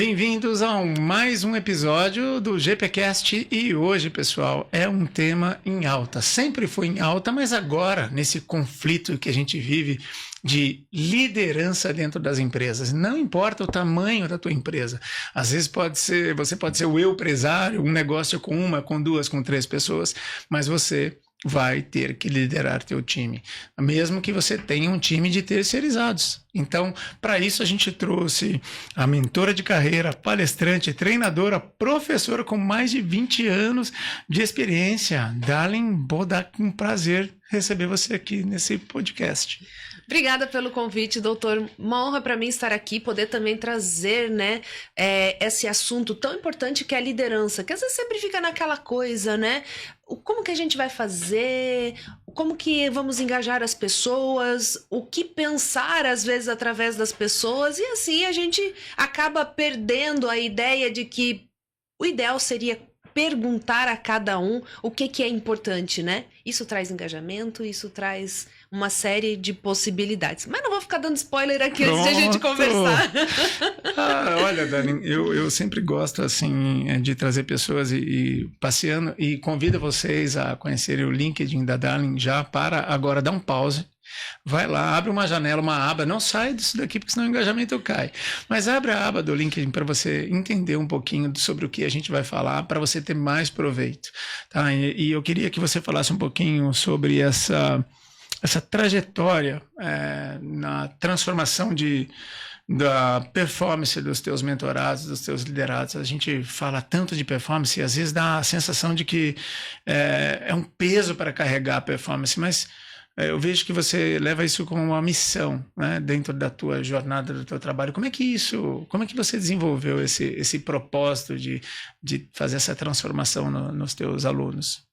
Bem-vindos a mais um episódio do GPcast e hoje, pessoal, é um tema em alta. Sempre foi em alta, mas agora, nesse conflito que a gente vive de liderança dentro das empresas, não importa o tamanho da tua empresa. Às vezes você pode ser o empresário, um negócio com uma, com duas, com três pessoas, mas você vai ter que liderar teu time, mesmo que você tenha um time de terceirizados. Então, para isso a gente trouxe a mentora de carreira, palestrante, treinadora, professora com mais de 20 anos de experiência, Darlene Bodak. Um prazer receber você aqui nesse podcast. Obrigada pelo convite, doutor. Uma honra para mim estar aqui, poder também trazer, esse assunto tão importante que é a liderança, que às vezes sempre fica naquela coisa, né? Como que a gente vai fazer? Como que vamos engajar as pessoas? O que pensar, às vezes, através das pessoas? E assim a gente acaba perdendo a ideia de que o ideal seria perguntar a cada um o que é importante, né? Isso traz engajamento, isso traz uma série de possibilidades. Mas não vou ficar dando spoiler aqui antes de a gente conversar. Olha, Darlene, eu sempre gosto assim de trazer pessoas e passeando e convido vocês a conhecerem o LinkedIn da Darlene já para agora dar um pause. Vai lá, abre uma janela, uma aba, não sai disso daqui porque senão o engajamento cai, mas abre a aba do LinkedIn para você entender um pouquinho sobre o que a gente vai falar, para você ter mais proveito, tá? E eu queria que você falasse um pouquinho sobre essa trajetória na transformação da performance dos teus mentorados, dos teus liderados. A gente fala tanto de performance e às vezes dá a sensação de que é um peso para carregar a performance, mas eu vejo que você leva isso como uma missão, né, dentro da tua jornada, do teu trabalho. Como é que você desenvolveu esse propósito de fazer essa transformação nos teus alunos?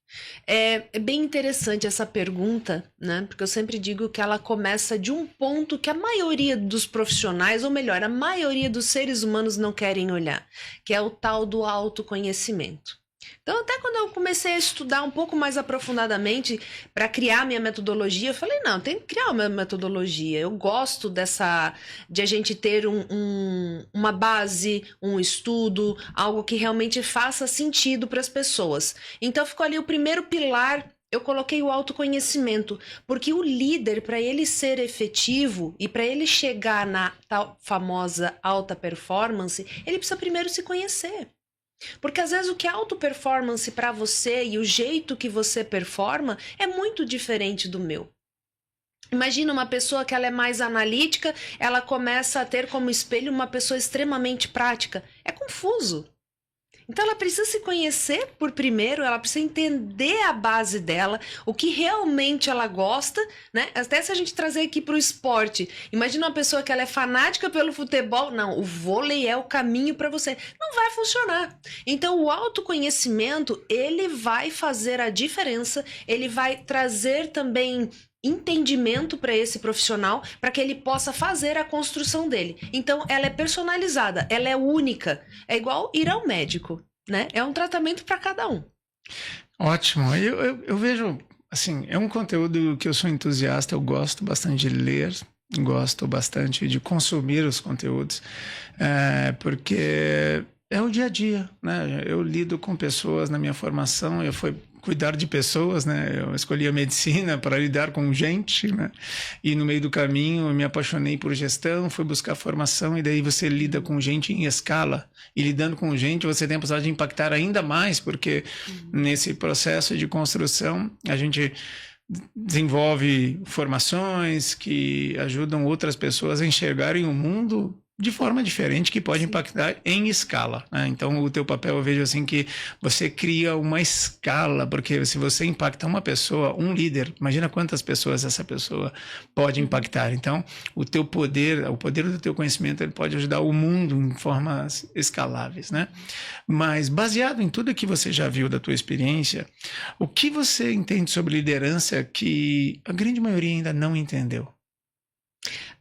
É bem interessante essa pergunta, né? Porque eu sempre digo que ela começa de um ponto que a maioria dos profissionais, ou melhor, a maioria dos seres humanos não querem olhar, que é o tal do autoconhecimento. Então, até quando eu comecei a estudar um pouco mais aprofundadamente para criar minha metodologia, eu falei, não, tem que criar uma metodologia. Eu gosto de a gente ter uma base, um estudo, algo que realmente faça sentido para as pessoas. Então, ficou ali o primeiro pilar. Eu coloquei o autoconhecimento, porque o líder, para ele ser efetivo e para ele chegar na tal famosa alta performance, ele precisa primeiro se conhecer. Porque às vezes o que é auto performance para você e o jeito que você performa é muito diferente do meu. Imagina uma pessoa que ela é mais analítica, ela começa a ter como espelho uma pessoa extremamente prática. É confuso. Então ela precisa se conhecer por primeiro, ela precisa entender a base dela, o que realmente ela gosta, né? Até se a gente trazer aqui para o esporte. Imagina uma pessoa que ela é fanática pelo futebol. Não, o vôlei é o caminho para você. Não vai funcionar. Então o autoconhecimento, ele vai fazer a diferença, ele vai trazer também entendimento para esse profissional, para que ele possa fazer a construção dele. Então ela é personalizada, ela é única, é igual ir ao médico, né? É um tratamento para cada um. Ótimo, eu vejo assim, é um conteúdo que eu sou entusiasta, eu gosto bastante de ler, gosto bastante de consumir os conteúdos, porque é o dia a dia, né? Eu lido com pessoas na minha formação, eu fui cuidar de pessoas, né? Eu escolhi a medicina para lidar com gente, né? E no meio do caminho eu me apaixonei por gestão, fui buscar formação e daí você lida com gente em escala. E lidando com gente você tem a possibilidade de impactar ainda mais, porque nesse processo de construção a gente desenvolve formações que ajudam outras pessoas a enxergarem o mundo de forma diferente, que pode impactar em escala, né? Então o teu papel, eu vejo assim que você cria uma escala, porque se você impacta uma pessoa, um líder, imagina quantas pessoas essa pessoa pode impactar. Então o teu poder, o poder do teu conhecimento, ele pode ajudar o mundo em formas escaláveis, né? Mas baseado em tudo que você já viu da tua experiência, o que você entende sobre liderança que a grande maioria ainda não entendeu?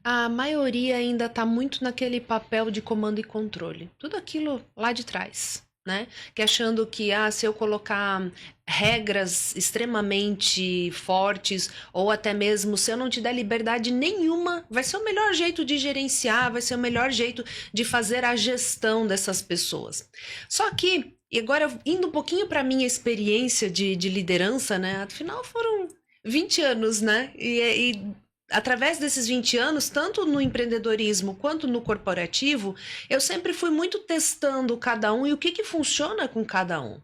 A maioria ainda está muito naquele papel de comando e controle. Tudo aquilo lá de trás, né? Que achando que, se eu colocar regras extremamente fortes, ou até mesmo se eu não te der liberdade nenhuma, vai ser o melhor jeito de gerenciar, vai ser o melhor jeito de fazer a gestão dessas pessoas. Só que, e agora indo um pouquinho para minha experiência de liderança, né? Afinal foram 20 anos, né? E através desses 20 anos, tanto no empreendedorismo quanto no corporativo, eu sempre fui muito testando cada um e o que funciona com cada um.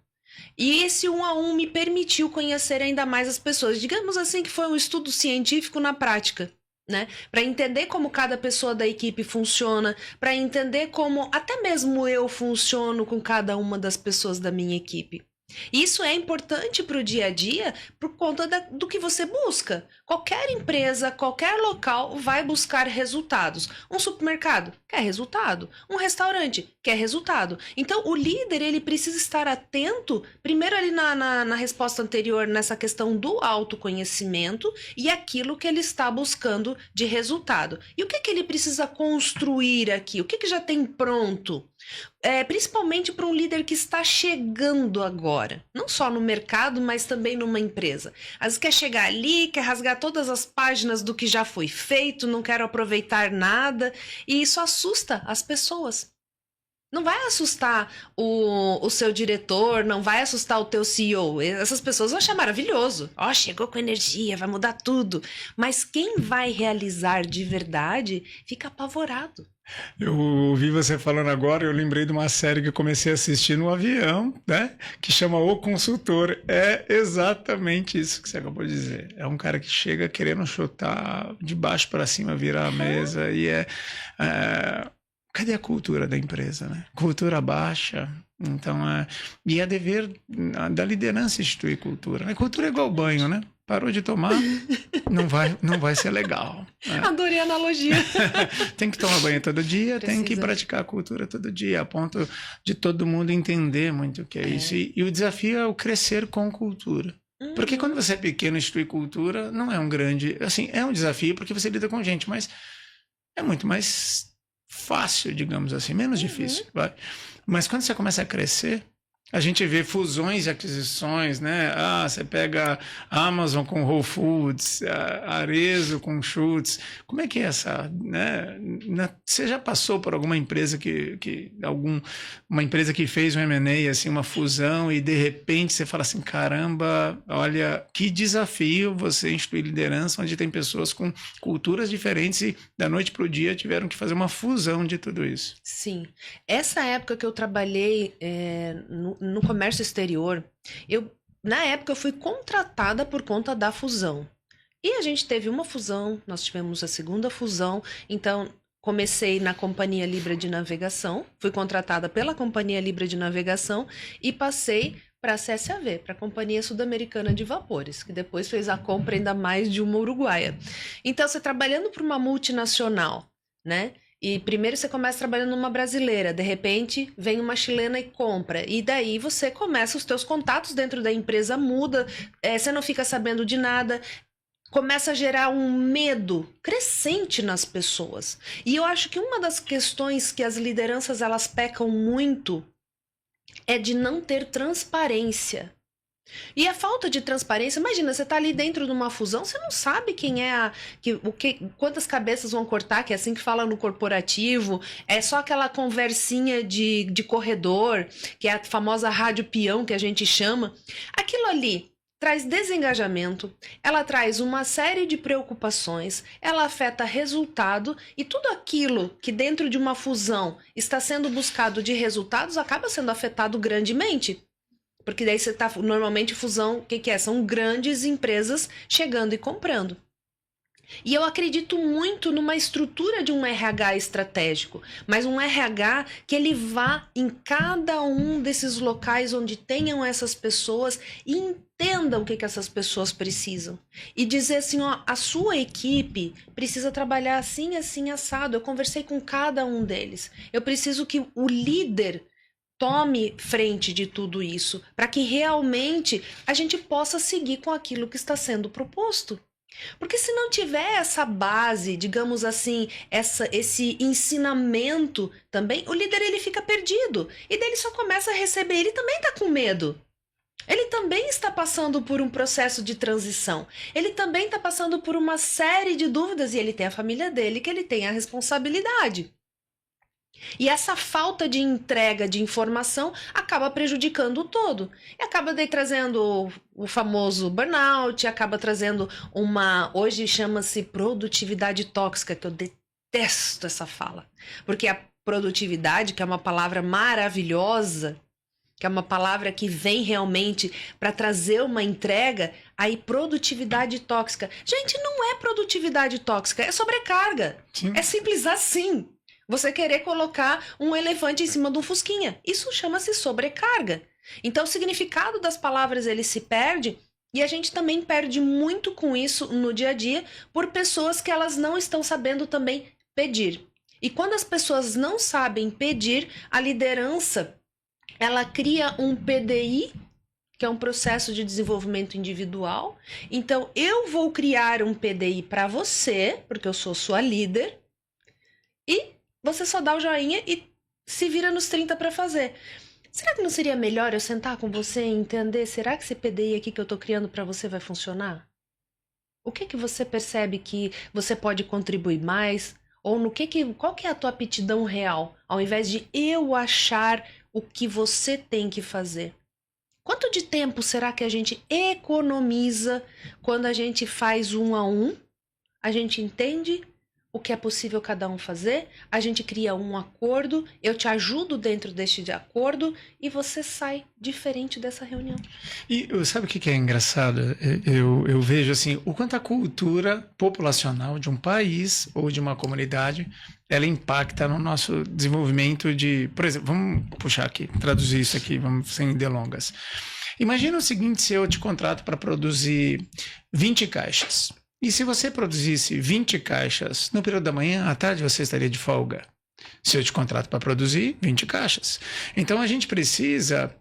E esse 1 a 1 me permitiu conhecer ainda mais as pessoas. Digamos assim que foi um estudo científico na prática, né? Para entender como cada pessoa da equipe funciona, para entender como até mesmo eu funciono com cada uma das pessoas da minha equipe. Isso é importante para o dia a dia por conta do que você busca. Qualquer empresa, qualquer local vai buscar resultados. Um supermercado quer resultado. Um restaurante quer resultado. Então, o líder ele precisa estar atento, primeiro ali na resposta anterior, nessa questão do autoconhecimento e aquilo que ele está buscando de resultado. E o que ele precisa construir aqui? O que já tem pronto? Principalmente para um líder que está chegando agora, não só no mercado, mas também numa empresa. Às vezes quer chegar ali, quer rasgar todas as páginas do que já foi feito, não quer aproveitar nada, e isso assusta as pessoas. Não vai assustar o seu diretor, não vai assustar o teu CEO. Essas pessoas vão achar maravilhoso. Chegou com energia, vai mudar tudo. Mas quem vai realizar de verdade fica apavorado. Eu ouvi você falando agora, eu lembrei de uma série que eu comecei a assistir no avião, né? Que chama O Consultor. É exatamente isso que você acabou de dizer. É um cara que chega querendo chutar de baixo para cima, virar a mesa e cadê a cultura da empresa, né? Cultura baixa. Então, e é dever da liderança instituir cultura. Né? Cultura é igual banho, né? Parou de tomar, não vai ser legal. Né? Adorei a analogia. Tem que tomar banho todo dia, tem que praticar a cultura todo dia, a ponto de todo mundo entender muito o que é isso. E o desafio é o crescer com cultura. Porque quando você é pequeno, instituir cultura não é um grande... Assim, é um desafio porque você lida com gente, mas é muito mais fácil, digamos assim, menos difícil. Vai. Mas quando você começa a crescer, a gente vê fusões e aquisições, né? Você pega Amazon com Whole Foods, Arezzo com Schutz. Como é que é essa, né? Você já passou por alguma empresa uma empresa que fez um M&A, assim, uma fusão, e de repente você fala assim, caramba, olha, que desafio você instituir liderança onde tem pessoas com culturas diferentes e da noite para o dia tiveram que fazer uma fusão de tudo isso. Sim. Essa época que eu trabalhei no comércio exterior, na época eu fui contratada por conta da fusão. E a gente teve uma fusão, nós tivemos a segunda fusão, então comecei na Companhia Libra de Navegação, fui contratada pela Companhia Libra de Navegação e passei para a CSAV, para a Companhia Sul-Americana de Vapores, que depois fez a compra ainda mais de uma uruguaia. Então, você trabalhando para uma multinacional, né? E primeiro você começa trabalhando numa brasileira, de repente vem uma chilena e compra. E daí você começa, os teus contatos dentro da empresa muda, você não fica sabendo de nada, começa a gerar um medo crescente nas pessoas. E eu acho que uma das questões que as lideranças elas pecam muito é de não ter transparência. E a falta de transparência, imagina, você tá ali dentro de uma fusão, você não sabe quem é quantas cabeças vão cortar, que é assim que fala no corporativo, é só aquela conversinha de corredor, que é a famosa rádio peão que a gente chama. Aquilo ali traz desengajamento, ela traz uma série de preocupações, ela afeta resultado e tudo aquilo que dentro de uma fusão está sendo buscado de resultados acaba sendo afetado grandemente. Porque daí você tá... Normalmente, fusão, o que é? São grandes empresas chegando e comprando. E eu acredito muito numa estrutura de um RH estratégico. Mas um RH que ele vá em cada um desses locais onde tenham essas pessoas e entenda o que essas pessoas precisam. E dizer assim, a sua equipe precisa trabalhar assim, assim, assado. Eu conversei com cada um deles. Eu preciso que o líder tome frente de tudo isso, para que realmente a gente possa seguir com aquilo que está sendo proposto. Porque se não tiver essa base, digamos assim, esse ensinamento também, o líder ele fica perdido. E daí ele só começa a receber, ele também está com medo. Ele também está passando por um processo de transição. Ele também está passando por uma série de dúvidas e ele tem a família dele, que ele tem a responsabilidade. E essa falta de entrega de informação acaba prejudicando o todo. E acaba daí trazendo o famoso burnout, acaba trazendo hoje chama-se produtividade tóxica, que eu detesto essa fala. Porque a produtividade, que é uma palavra maravilhosa, que é uma palavra que vem realmente para trazer uma entrega, aí produtividade tóxica. Gente, não é produtividade tóxica, é sobrecarga. Sim. É simples assim. Você querer colocar um elefante em cima de um fusquinha. Isso chama-se sobrecarga. Então, o significado das palavras ele se perde e a gente também perde muito com isso no dia a dia por pessoas que elas não estão sabendo também pedir. E quando as pessoas não sabem pedir, a liderança ela cria um PDI, que é um processo de desenvolvimento individual. Então, eu vou criar um PDI para você, porque eu sou sua líder, e você só dá o joinha e se vira nos 30 para fazer. Será que não seria melhor eu sentar com você e entender, será que esse PDI aqui que eu tô criando para você vai funcionar? O que você percebe que você pode contribuir mais? Ou qual que é a tua aptidão real? Ao invés de eu achar o que você tem que fazer. Quanto de tempo será que a gente economiza quando a gente faz 1 a 1? A gente entende o que é possível cada um fazer, a gente cria um acordo, eu te ajudo dentro deste acordo e você sai diferente dessa reunião. E sabe o que é engraçado? Eu vejo assim, o quanto a cultura populacional de um país ou de uma comunidade, ela impacta no nosso desenvolvimento de... Por exemplo, vamos puxar aqui, traduzir isso aqui, vamos sem delongas. Imagina o seguinte, se eu te contrato para produzir 20 caixas. E se você produzisse 20 caixas no período da manhã, à tarde você estaria de folga. Se eu te contrato para produzir 20 caixas. Então a gente precisa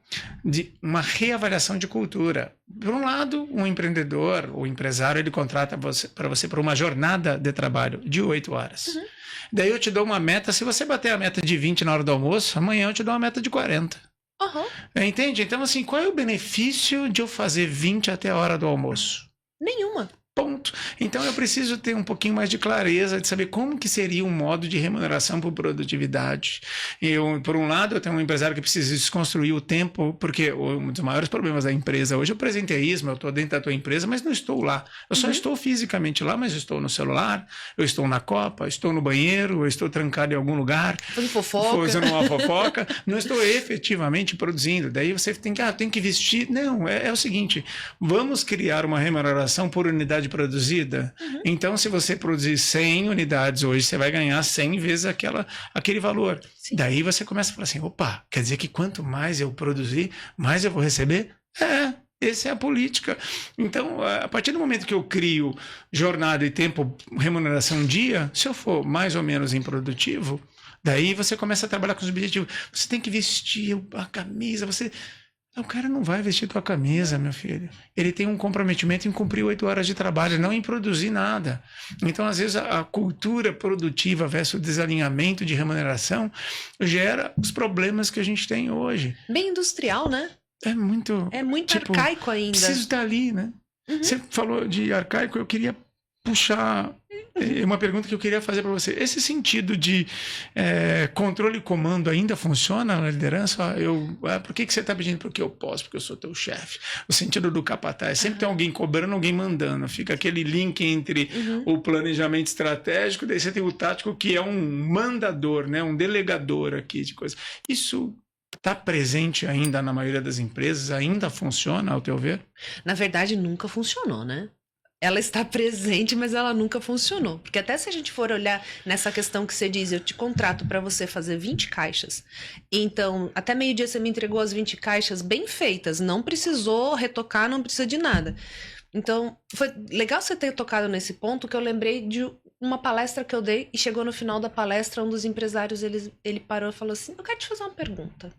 de uma reavaliação de cultura. Por um lado, um empreendedor, o empresário, ele contrata para você por uma jornada de trabalho de 8 horas. Uhum. Daí eu te dou uma meta, se você bater a meta de 20 na hora do almoço, amanhã eu te dou uma meta de 40. Uhum. Entende? Então assim, qual é o benefício de eu fazer 20 até a hora do almoço? Nenhuma. Ponto. Então eu preciso ter um pouquinho mais de clareza de saber como que seria um modo de remuneração por produtividade. Por um lado, eu tenho um empresário que precisa desconstruir o tempo, porque um dos maiores problemas da empresa hoje é o presenteísmo. Eu estou dentro da tua empresa, mas não estou lá. Eu só estou fisicamente lá, mas eu estou no celular, eu estou na copa, estou no banheiro, eu estou trancado em algum lugar, fazendo uma fofoca, não estou efetivamente produzindo. Daí você tem que vestir. Não, é o seguinte, vamos criar uma remuneração por unidade produzida. Uhum. Então, se você produzir 100 unidades hoje, você vai ganhar 100 vezes aquele valor. Sim. Daí você começa a falar assim, opa, quer dizer que quanto mais eu produzir, mais eu vou receber? Essa é a política. Então, a partir do momento que eu crio jornada e tempo, remuneração dia, se eu for mais ou menos improdutivo, daí você começa a trabalhar com os objetivos. Você tem que vestir a camisa, O cara não vai vestir tua camisa, meu filho. Ele tem um comprometimento em cumprir 8 horas de trabalho, não em produzir nada. Então, às vezes, a cultura produtiva versus o desalinhamento de remuneração gera os problemas que a gente tem hoje. Bem industrial, né? É muito arcaico ainda. Preciso estar ali, né? Uhum. Você falou de arcaico, eu queria puxar uma pergunta que eu queria fazer para você. Esse sentido de controle e comando ainda funciona na liderança? Por que você está pedindo? Porque eu posso, porque eu sou teu chefe. O sentido do capataz. Sempre tem alguém cobrando, alguém mandando. Fica aquele link entre o planejamento estratégico, daí você tem o tático, que é um mandador, né? Um delegador aqui de coisas. Isso está presente ainda na maioria das empresas? Ainda funciona, ao teu ver? Na verdade, nunca funcionou, né? Ela está presente, mas ela nunca funcionou. Porque até se a gente for olhar nessa questão que você diz, eu te contrato para você fazer 20 caixas. Então, até meio-dia você me entregou as 20 caixas bem feitas. Não precisou retocar, não precisa de nada. Então, foi legal você ter tocado nesse ponto, que eu lembrei de uma palestra que eu dei e chegou no final da palestra, um dos empresários, ele parou e falou assim, eu quero te fazer uma pergunta.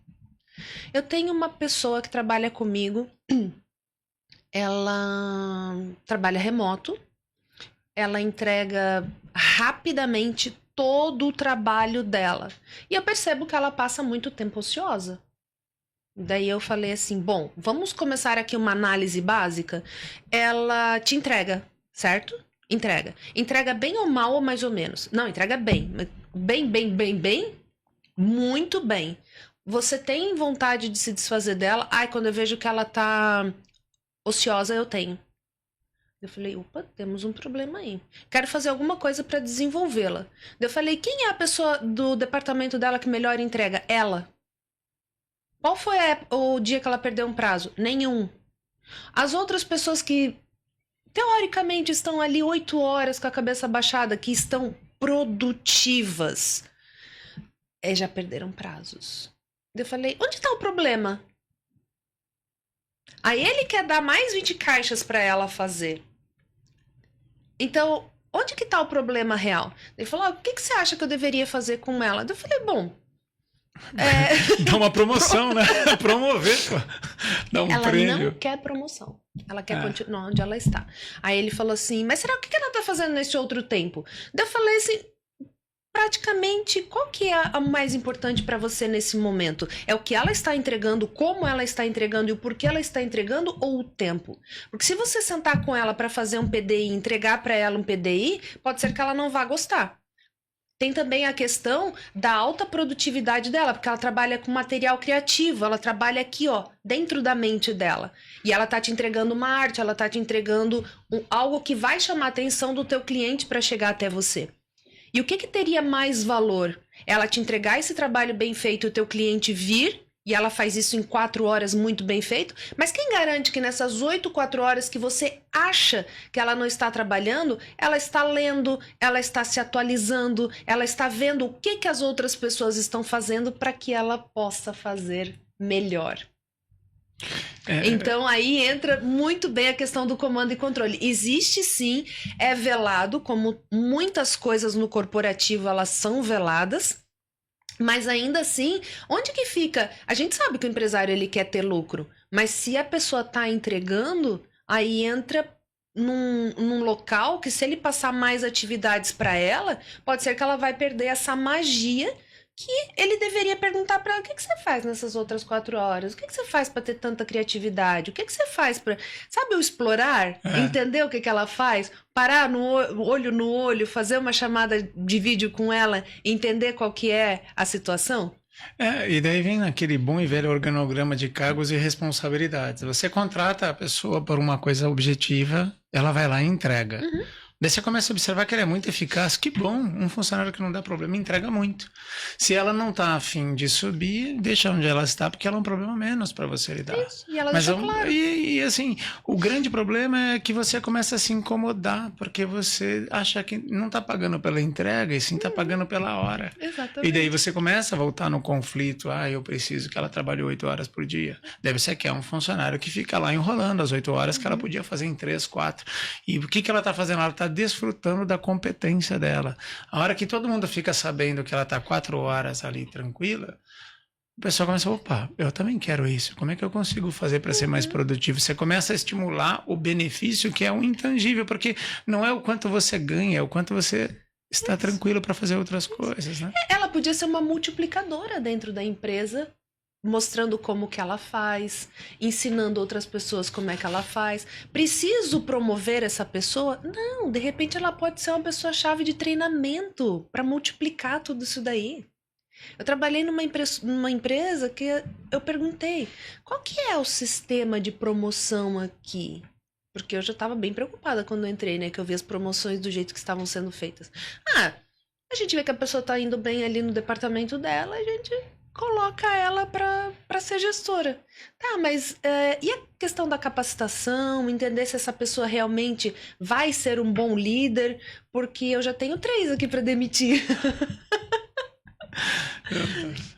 Eu tenho uma pessoa que trabalha comigo... Ela trabalha remoto ela entrega rapidamente todo o trabalho dela. E eu percebo que ela passa muito tempo ociosa. Daí eu falei assim, bom, vamos começar aqui uma análise básica. Ela te entrega, certo? Entrega. Entrega bem ou mal ou mais ou menos? Não, entrega bem. Bem, bem, bem, bem. Muito bem. Você tem vontade de se desfazer dela? Ai, quando eu vejo que ela tá ociosa, eu tenho. Eu falei, opa, temos um problema aí. Quero fazer alguma coisa para desenvolvê-la. Eu falei, quem é a pessoa do departamento dela que melhor entrega? Ela. Qual foi o dia que ela perdeu um prazo? Nenhum. As outras pessoas que, teoricamente, estão ali 8 horas com a cabeça baixada, que estão produtivas, já perderam prazos. Eu falei, onde está o problema? Aí ele quer dar mais 20 caixas para ela fazer. Então, onde que está o problema real? Ele falou, o que você acha que eu deveria fazer com ela? Eu falei, bom... Dá uma promoção, né? Promover, pô. Dá um ela prêmio. Ela não quer promoção. Ela quer continuar onde ela está. Aí ele falou assim, mas será o que ela está fazendo nesse outro tempo? Daí eu falei assim, praticamente, qual que é a mais importante para você nesse momento? É o que ela está entregando, como ela está entregando e o porquê ela está entregando ou o tempo? Porque se você sentar com ela para fazer um PDI e entregar para ela um PDI, pode ser que ela não vá gostar. Tem também a questão da alta produtividade dela, porque ela trabalha com material criativo, ela trabalha aqui, ó, dentro da mente dela. E ela tá te entregando uma arte, ela tá te entregando algo que vai chamar a atenção do teu cliente para chegar até você. E o que teria mais valor? Ela te entregar esse trabalho bem feito e o teu cliente vir, e ela faz isso em 4 horas muito bem feito, mas quem garante que nessas 4 horas que você acha que ela não está trabalhando, ela está lendo, ela está se atualizando, ela está vendo o que as outras pessoas estão fazendo para que ela possa fazer melhor. Então aí entra muito bem a questão do comando e controle. Existe sim, é velado, como muitas coisas no corporativo elas são veladas. Mas ainda assim, onde que fica? A gente sabe que o empresário ele quer ter lucro, mas se a pessoa está entregando, aí entra num local que se ele passar mais atividades para ela, pode ser que ela vai perder essa magia que ele deveria perguntar para ela, o que você faz nessas outras 4 horas? O que você faz para ter tanta criatividade? O que você faz para... Sabe o explorar? Entender o que ela faz? Parar no olho no olho, fazer uma chamada de vídeo com ela, entender qual que é a situação? E daí vem aquele bom e velho organograma de cargos e responsabilidades. Você contrata a pessoa por uma coisa objetiva, ela vai lá e entrega. Uhum. Daí você começa a observar que ele é muito eficaz. Que bom, um funcionário que não dá problema entrega muito. Se ela não está afim de subir, deixa onde ela está, porque ela é um problema menos para você lidar. Isso, e ela deixa claro. E assim, o grande problema é que você começa a se incomodar, porque você acha que não está pagando pela entrega, e sim está pagando pela hora. Exatamente. E daí você começa a voltar no conflito. Eu preciso que ela trabalhe 8 horas por dia. Daí você quer um funcionário que fica lá enrolando as 8 horas que ela podia fazer em 3, 4. E o que ela está fazendo? Ela está desfrutando da competência dela. A hora que todo mundo fica sabendo que ela está 4 horas ali tranquila, o pessoal começa, opa, eu também quero isso. Como é que eu consigo fazer para ser mais produtivo? Você começa a estimular o benefício que é um intangível, porque não é o quanto você ganha, é o quanto você está tranquilo para fazer outras coisas, né? Ela podia ser uma multiplicadora dentro da empresa, mostrando como que ela faz, ensinando outras pessoas como é que ela faz. Preciso promover essa pessoa? Não, de repente ela pode ser uma pessoa-chave de treinamento para multiplicar tudo isso daí. Eu trabalhei numa empresa que eu perguntei, qual que é o sistema de promoção aqui? Porque eu já estava bem preocupada quando eu entrei, né? Que eu vi as promoções do jeito que estavam sendo feitas. A gente vê que a pessoa está indo bem ali no departamento dela, a gente coloca ela para ser gestora. Tá, mas e a questão da capacitação, entender se essa pessoa realmente vai ser um bom líder? Porque eu já tenho 3 aqui para demitir.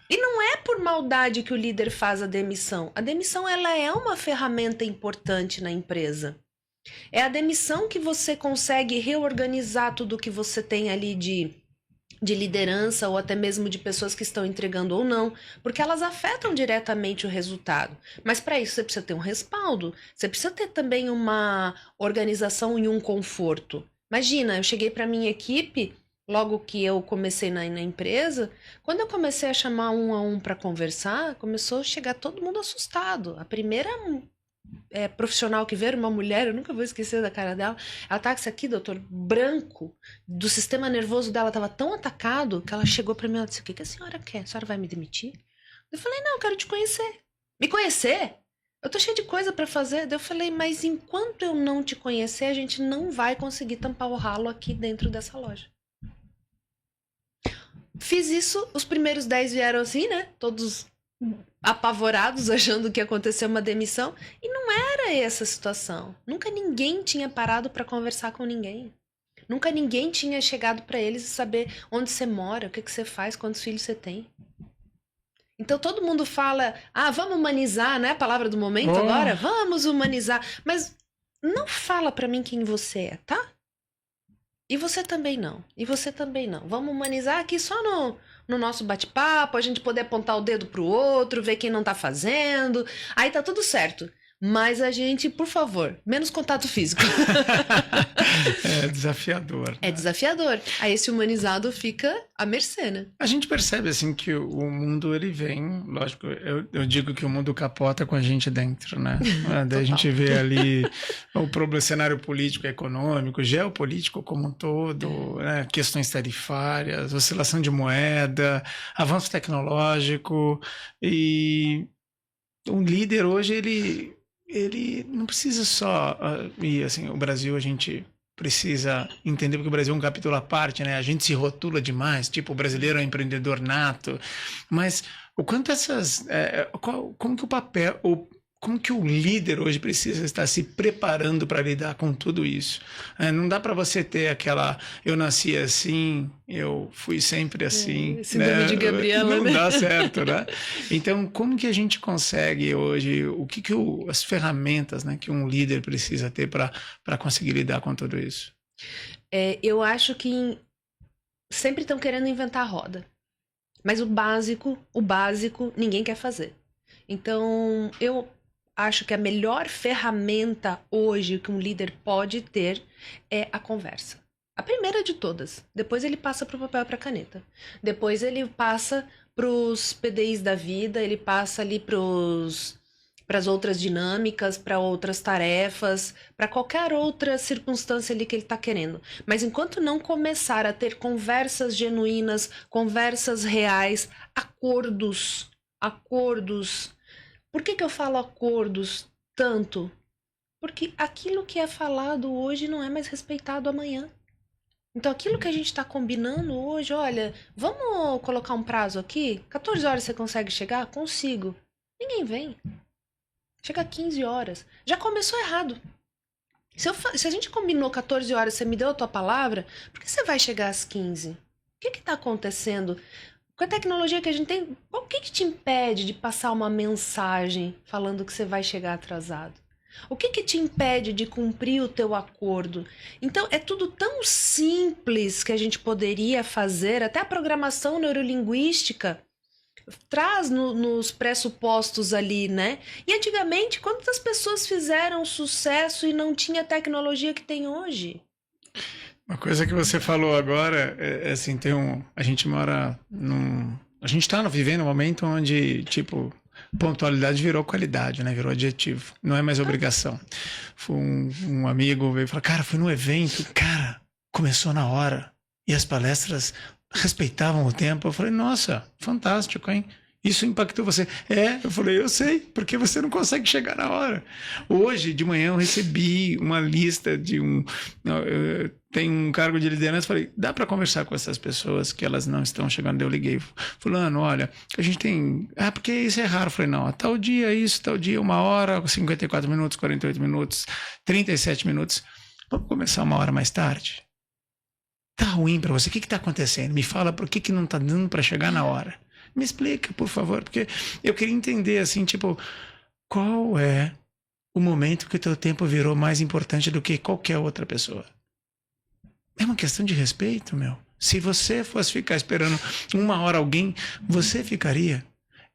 E não é por maldade que o líder faz a demissão. A demissão ela é uma ferramenta importante na empresa. É a demissão que você consegue reorganizar tudo que você tem ali de liderança ou até mesmo de pessoas que estão entregando ou não, porque elas afetam diretamente o resultado. Mas para isso você precisa ter um respaldo, você precisa ter também uma organização e um conforto. Imagina, eu cheguei para minha equipe, logo que eu comecei na empresa, quando eu comecei a chamar um a um para conversar, começou a chegar todo mundo assustado. A primeira profissional que veio, uma mulher, eu nunca vou esquecer da cara dela, ela tá com isso aqui, doutor, branco, do sistema nervoso dela estava tão atacado que ela chegou para mim e disse: o que a senhora quer? A senhora vai me demitir? Eu falei: não, eu quero te conhecer. Me conhecer? Eu tô cheia de coisa para fazer. Daí eu falei: mas enquanto eu não te conhecer, a gente não vai conseguir tampar o ralo aqui dentro dessa loja. Fiz isso, os primeiros 10 vieram assim, né? Todos apavorados, achando que ia acontecer uma demissão. E não era essa a situação. Nunca ninguém tinha parado para conversar com ninguém. Nunca ninguém tinha chegado para eles e saber onde você mora, o que você faz, quantos filhos você tem. Então todo mundo fala: ah, vamos humanizar, né? A palavra do momento agora? Vamos humanizar. Mas não fala para mim quem você é, tá? E você também não. E você também não. Vamos humanizar aqui só no nosso bate-papo, a gente poder apontar o dedo pro outro, ver quem não tá fazendo. Aí tá tudo certo. Mas a gente, por favor, menos contato físico. É desafiador. Né? É desafiador. Aí esse humanizado fica à mercê, né? A gente percebe, assim, que o mundo, ele vem... Lógico, eu digo que o mundo capota com a gente dentro, né? Daí a gente vê ali o cenário político, econômico, geopolítico como um todo, né? Questões tarifárias, oscilação de moeda, avanço tecnológico. E um líder hoje, ele não precisa só... E, assim, o Brasil, a gente precisa entender, porque o Brasil é um capítulo à parte, né? A gente se rotula demais, tipo, o brasileiro é um empreendedor nato, mas o quanto como que o papel, como que o líder hoje precisa estar se preparando para lidar com tudo isso? Não dá para você ter aquela, eu nasci assim, eu fui sempre assim. Síndrome de Gabriela, não né? dá certo, né? Então, como que a gente consegue hoje, as ferramentas, né, que um líder precisa ter para conseguir lidar com tudo isso? Eu acho que sempre estão querendo inventar a roda. Mas o básico, ninguém quer fazer. Então, eu acho que a melhor ferramenta hoje que um líder pode ter é a conversa. A primeira de todas. Depois ele passa para o papel e para a caneta. Depois ele passa para os PDIs da vida, ele passa ali para as outras dinâmicas, para outras tarefas, para qualquer outra circunstância ali que ele está querendo. Mas enquanto não começar a ter conversas genuínas, conversas reais, acordos. Por que eu falo acordos tanto? Porque aquilo que é falado hoje não é mais respeitado amanhã. Então, aquilo que a gente está combinando hoje, olha, vamos colocar um prazo aqui? 14 horas você consegue chegar? Consigo. Ninguém vem. Chega 15 horas. Já começou errado. Se a gente combinou 14 horas, você me deu a tua palavra, por que você vai chegar às 15? O que está acontecendo? Com a tecnologia que a gente tem, o que te impede de passar uma mensagem falando que você vai chegar atrasado? O que te impede de cumprir o teu acordo? Então, é tudo tão simples que a gente poderia fazer, até a programação neurolinguística traz nos pressupostos ali, né? E antigamente, quantas pessoas fizeram sucesso e não tinha a tecnologia que tem hoje? Uma coisa que você falou agora assim, a gente mora a gente está vivendo um momento onde, tipo, pontualidade virou qualidade, né? Virou adjetivo, não é mais obrigação. Um amigo veio e falou: cara, fui num evento, cara, começou na hora e as palestras respeitavam o tempo. Eu falei: nossa, fantástico, hein? Isso impactou você? Eu falei: eu sei, porque você não consegue chegar na hora. Hoje, de manhã, eu recebi uma lista de tem um cargo de liderança, falei: dá para conversar com essas pessoas que elas não estão chegando? Eu liguei: fulano, olha, a gente tem... porque isso é raro. Eu falei: não, tal dia isso, tal dia 1 hora, 54 minutos, 48 minutos, 37 minutos. Vamos começar 1 hora mais tarde? Tá ruim para você? O que tá acontecendo? Me fala por que não tá dando para chegar na hora. Me explica, por favor, porque eu queria entender, assim, tipo, qual é o momento que o teu tempo virou mais importante do que qualquer outra pessoa? É uma questão de respeito, meu. Se você fosse ficar esperando 1 hora alguém, você ficaria?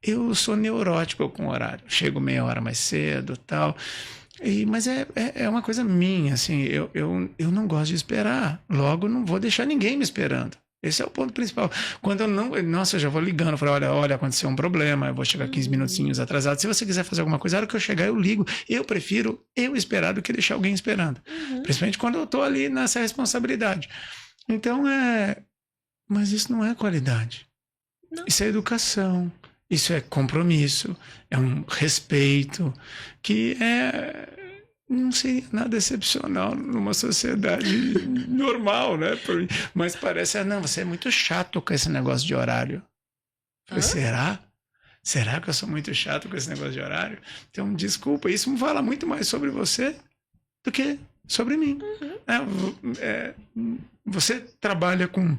Eu sou neurótico com o horário. Chego meia hora mais cedo, tal. Mas é uma coisa minha, assim, eu não gosto de esperar. Logo, não vou deixar ninguém me esperando. Esse é o ponto principal. Quando eu não... Nossa, eu já vou ligando, falo, olha, aconteceu um problema, eu vou chegar 15 minutinhos atrasado. Se você quiser fazer alguma coisa, a hora que eu chegar, eu ligo. Eu prefiro eu esperar do que deixar alguém esperando. Principalmente quando eu tô ali nessa responsabilidade. Então, mas isso não é qualidade. Não. Isso é educação. Isso é compromisso. É um respeito que não seria nada excepcional numa sociedade normal, né? Mas parece, não, você é muito chato com esse negócio de horário. Falei, será? Será que eu sou muito chato com esse negócio de horário? Então, desculpa, isso me fala muito mais sobre você do que sobre mim. Você trabalha com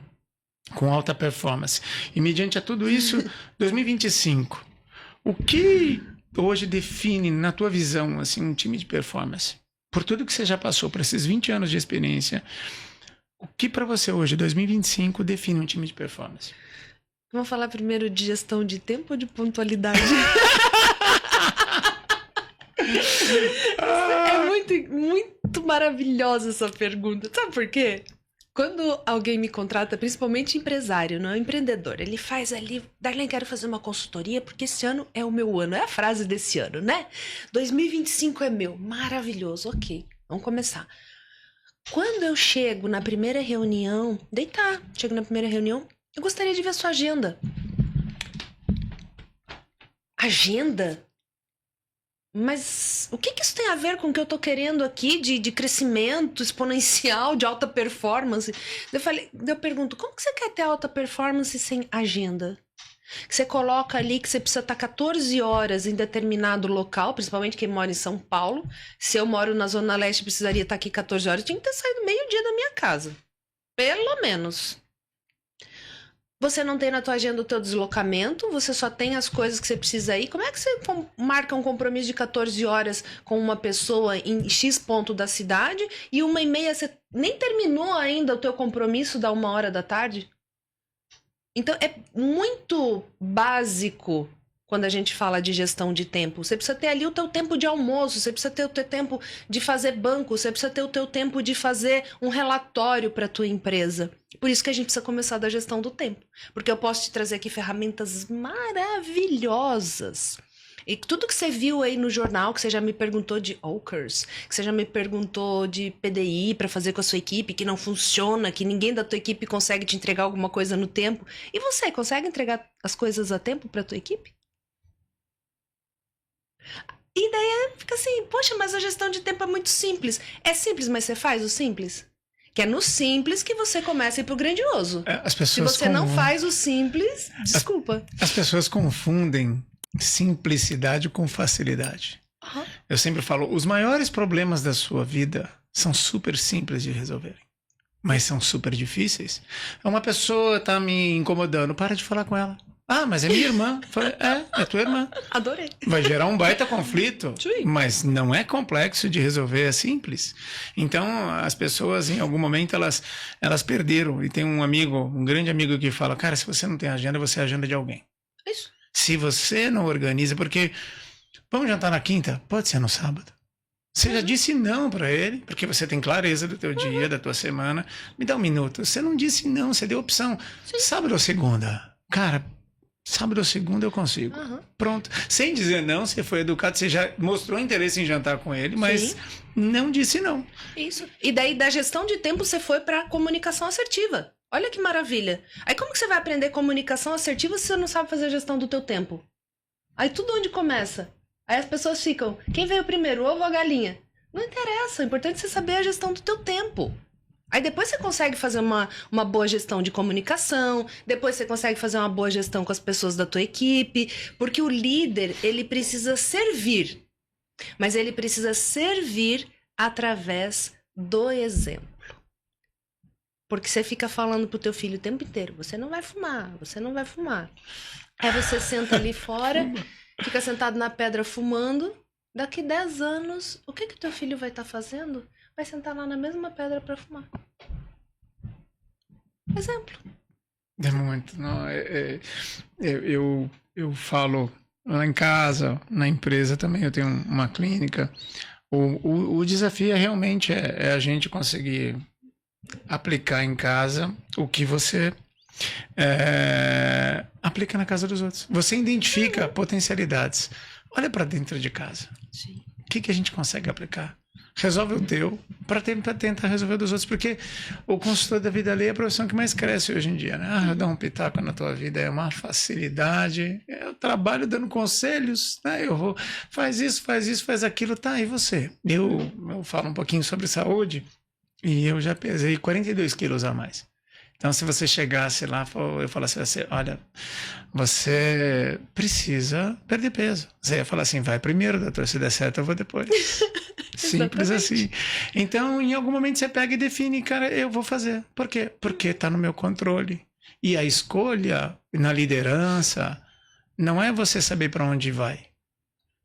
alta performance. E mediante a tudo isso, 2025, o que hoje define, na tua visão, assim, um time de performance? Por tudo que você já passou, por esses 20 anos de experiência, o que para você hoje, 2025, define um time de performance? Vamos falar primeiro de gestão de tempo ou de pontualidade? É muito maravilhosa essa pergunta. Sabe por quê? Quando alguém me contrata, principalmente empresário, não é empreendedor, ele faz ali, Darlene, quero fazer uma consultoria porque esse ano é o meu ano. É a frase desse ano, né? 2025 é meu. Maravilhoso, ok. Vamos começar. Quando eu chego na primeira reunião, chego na primeira reunião, eu gostaria de ver a sua agenda. Agenda? Mas o que isso tem a ver com o que eu tô querendo aqui de crescimento exponencial, de alta performance? Eu pergunto, como que você quer ter alta performance sem agenda? Que você coloca ali que você precisa estar 14 horas em determinado local, principalmente quem mora em São Paulo. Se eu moro na Zona Leste, precisaria estar aqui 14 horas, eu tinha que ter saído meio-dia da minha casa. Pelo menos. Você não tem na tua agenda o teu deslocamento, você só tem as coisas que você precisa ir. Como é que você marca um compromisso de 14 horas com uma pessoa em X ponto da cidade e 1h30 você nem terminou ainda o teu compromisso da 1h da tarde? Então, é muito básico quando a gente fala de gestão de tempo. Você precisa ter ali o teu tempo de almoço, você precisa ter o teu tempo de fazer banco, você precisa ter o teu tempo de fazer um relatório para a tua empresa. Por isso que a gente precisa começar da gestão do tempo. Porque eu posso te trazer aqui ferramentas maravilhosas. E tudo que você viu aí no jornal, que você já me perguntou de OKRs, que você já me perguntou de PDI para fazer com a sua equipe, que não funciona, que ninguém da tua equipe consegue te entregar alguma coisa no tempo. E você, consegue entregar as coisas a tempo para a tua equipe? E daí fica assim, poxa, mas a gestão de tempo é muito simples. É simples, mas você faz o simples? Que é no simples que você começa a ir pro grandioso. Se você não faz o simples, desculpa. As pessoas confundem simplicidade com facilidade. Uhum. Eu sempre falo, os maiores problemas da sua vida são super simples de resolverem, mas são super difíceis. Uma pessoa tá me incomodando, para de falar com ela. Ah, mas é minha irmã. Falei, é tua irmã. Adorei. Vai gerar um baita conflito, mas não é complexo de resolver, é simples. Então, as pessoas, em algum momento, elas perderam. E tem um grande amigo que fala, cara, se você não tem agenda, você é agenda de alguém. Isso. Se você não organiza, porque vamos jantar na quinta? Pode ser no sábado. Você já disse não para ele, porque você tem clareza do teu dia, da tua semana. Me dá um minuto. Você não disse não, você deu opção. Sim. Sábado ou segunda? Cara, sábado ou segunda eu consigo. Uhum. Pronto. Sem dizer não, você foi educado, você já mostrou interesse em jantar com ele, mas não disse não. Isso. E daí, da gestão de tempo, você foi para comunicação assertiva. Olha que maravilha. Aí como que você vai aprender comunicação assertiva se você não sabe fazer a gestão do teu tempo? Aí tudo onde começa? Aí as pessoas ficam, quem veio primeiro, o ovo ou a galinha? Não interessa, o importante é você saber a gestão do teu tempo. Aí depois você consegue fazer uma boa gestão de comunicação, depois você consegue fazer uma boa gestão com as pessoas da tua equipe, porque o líder, ele precisa servir, mas ele precisa servir através do exemplo. Porque você fica falando pro teu filho o tempo inteiro, você não vai fumar, você não vai fumar. Aí você senta ali fora, fica sentado na pedra fumando, daqui 10 anos, o que teu filho vai estar fazendo? Vai sentar lá na mesma pedra para fumar. Exemplo. É muito. Não, eu falo lá em casa, na empresa também, eu tenho uma clínica O desafio é realmente a gente conseguir aplicar em casa o que você aplica na casa dos outros. Você identifica potencialidades. Olha para dentro de casa. Sim. O que a gente consegue aplicar? Resolve o teu para tentar resolver o dos outros, porque o consultor da vida alheia é a profissão que mais cresce hoje em dia, né? Eu dar um pitaco na tua vida é uma facilidade. Eu trabalho dando conselhos, né? Eu vou, faz isso, faz aquilo, tá? E você? Eu falo um pouquinho sobre saúde e eu já pesei 42 quilos a mais. Então, se você chegasse lá, eu falasse assim, olha, você precisa perder peso. Você ia falar assim, vai primeiro, doutor, se der certo eu vou depois. Simples assim. Então, em algum momento você pega e define, cara, eu vou fazer. Por quê? Porque está no meu controle. E a escolha na liderança não é você saber para onde vai.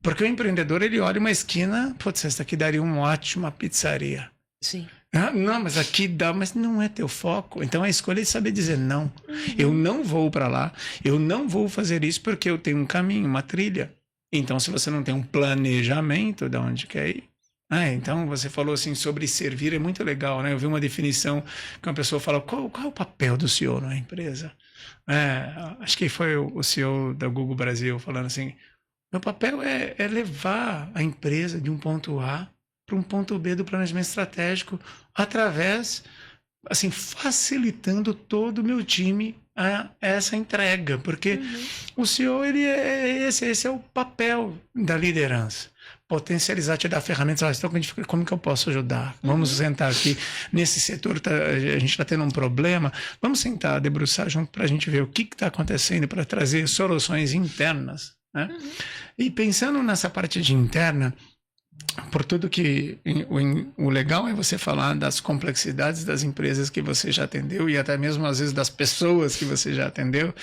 Porque o empreendedor, ele olha uma esquina, putz, essa daqui daria uma ótima pizzaria. Sim. Ah, não, mas aqui dá, mas não é teu foco. Então a escolha é saber dizer não. Eu não vou para lá, eu não vou fazer isso porque eu tenho um caminho, uma trilha. Então, se você não tem um planejamento de onde quer ir. Então você falou assim sobre servir, é muito legal, né? Eu vi uma definição que uma pessoa fala, qual é o papel do CEO na empresa? Acho que foi o CEO da Google Brasil falando assim, meu papel é levar a empresa de um ponto A para um ponto B do planejamento estratégico através, assim, facilitando todo o meu time a essa entrega, porque o CEO, esse é o papel da liderança. Potencializar, te dar ferramentas, então, como que eu posso ajudar? Vamos sentar aqui nesse setor, a gente está tendo um problema, vamos sentar, debruçar junto para a gente ver o que está acontecendo para trazer soluções internas, né? E pensando nessa parte de interna, por tudo que o legal é você falar das complexidades das empresas que você já atendeu e até mesmo às vezes das pessoas que você já atendeu,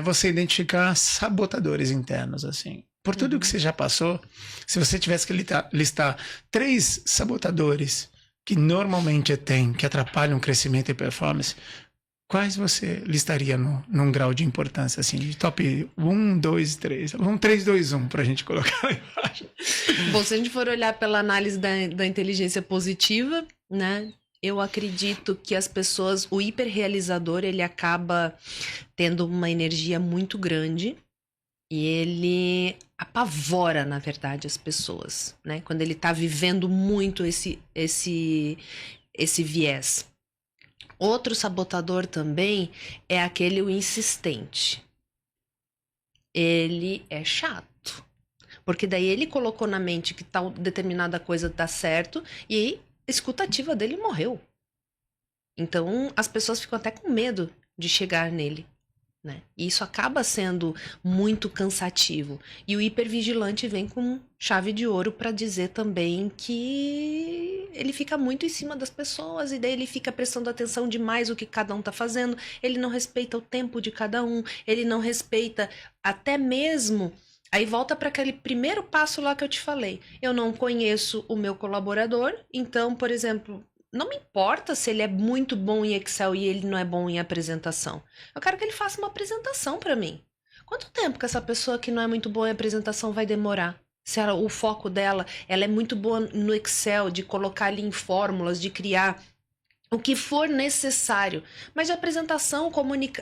você identificar sabotadores internos, assim. Por tudo que você já passou, se você tivesse que listar 3 sabotadores que normalmente tem, que atrapalham o crescimento e performance, quais você listaria num grau de importância, assim, de top 1, 2, 3? Vamos 3, 2, 1 para a gente colocar lá embaixo. Bom, se a gente for olhar pela análise da inteligência positiva, né? Eu acredito que as pessoas, o hiperrealizador, ele acaba tendo uma energia muito grande e ele apavora, na verdade, as pessoas, né? Quando ele tá vivendo muito esse viés. Outro sabotador também é o insistente. Ele é chato. Porque daí ele colocou na mente que tal determinada coisa dá certo e a escutativa dele morreu. Então as pessoas ficam até com medo de chegar nele, né? E isso acaba sendo muito cansativo. E o hipervigilante vem com chave de ouro para dizer também que ele fica muito em cima das pessoas e daí ele fica prestando atenção demais o que cada um tá fazendo. Ele não respeita o tempo de cada um, ele não respeita até mesmo. Aí volta para aquele primeiro passo lá que eu te falei. Eu não conheço o meu colaborador, então, por exemplo, não me importa se ele é muito bom em Excel e ele não é bom em apresentação. Eu quero que ele faça uma apresentação para mim. Quanto tempo que essa pessoa que não é muito boa em apresentação vai demorar? Se o foco dela, ela é muito boa no Excel, de colocar ali em fórmulas, de criar o que for necessário. Mas de apresentação,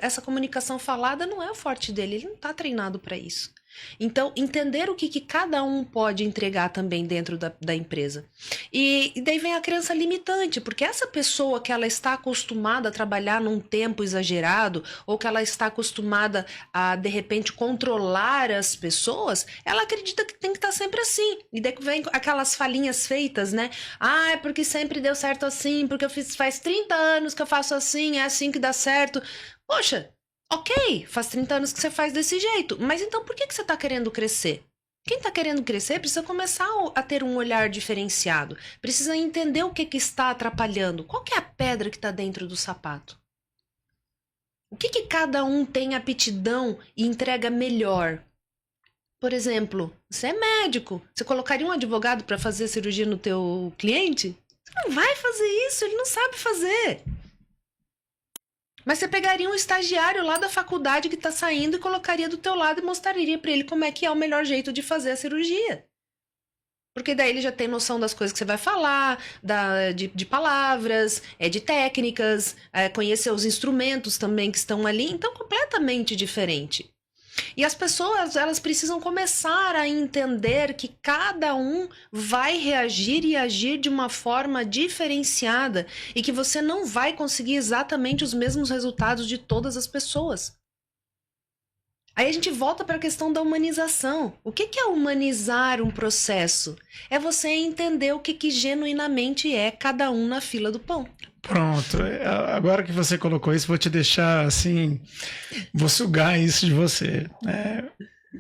essa comunicação falada não é o forte dele, ele não está treinado para isso. Então, entender o que cada um pode entregar também dentro da empresa. E daí vem a crença limitante, porque essa pessoa que ela está acostumada a trabalhar num tempo exagerado, ou que ela está acostumada a, de repente, controlar as pessoas, ela acredita que tem que estar sempre assim. E daí vem aquelas falinhas feitas, né? É porque sempre deu certo assim, porque faz 30 anos que eu faço assim, é assim que dá certo. Poxa, ok, faz 30 anos que você faz desse jeito, mas então por que você está querendo crescer? Quem está querendo crescer precisa começar a ter um olhar diferenciado, precisa entender o que está atrapalhando, qual que é a pedra que está dentro do sapato. O que cada um tem aptidão e entrega melhor? Por exemplo, você é médico, você colocaria um advogado para fazer cirurgia no teu cliente? Você não vai fazer isso, ele não sabe fazer. Mas você pegaria um estagiário lá da faculdade que está saindo e colocaria do teu lado e mostraria para ele como é que é o melhor jeito de fazer a cirurgia. Porque daí ele já tem noção das coisas que você vai falar, de palavras, de técnicas, conhecer os instrumentos também que estão ali. Então, completamente diferente. E as pessoas, elas precisam começar a entender que cada um vai reagir e agir de uma forma diferenciada e que você não vai conseguir exatamente os mesmos resultados de todas as pessoas. Aí a gente volta para a questão da humanização. O que é humanizar um processo? É você entender o que genuinamente é cada um na fila do pão. Pronto. Agora que você colocou isso, vou te deixar assim, vou sugar isso de você.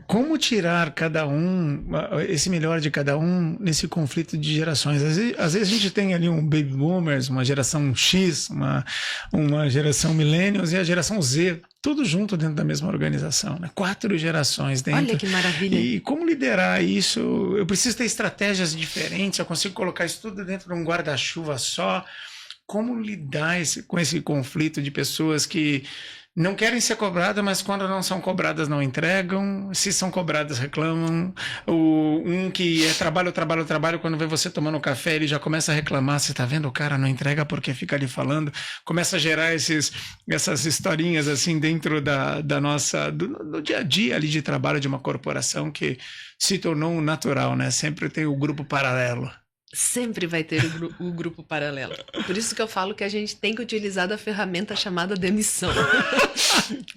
Como tirar cada um, esse melhor de cada um nesse conflito de gerações? Às vezes a gente tem ali um baby boomers, uma geração X, uma geração millennials e a geração Z, tudo junto dentro da mesma organização, né? 4 gerações dentro. Olha que maravilha. E como liderar isso? Eu preciso ter estratégias diferentes, eu consigo colocar isso tudo dentro de um guarda-chuva só. Como lidar com esse conflito de pessoas que não querem ser cobradas, mas quando não são cobradas não entregam, se são cobradas reclamam, um que trabalho, quando vê você tomando café ele já começa a reclamar, você tá vendo, o cara não entrega porque fica ali falando, começa a gerar essas historinhas assim dentro da nossa, do dia a dia ali de trabalho de uma corporação que se tornou um natural, né? Sempre tem o grupo paralelo. Sempre vai ter o grupo paralelo. Por isso que eu falo que a gente tem que utilizar da ferramenta chamada demissão.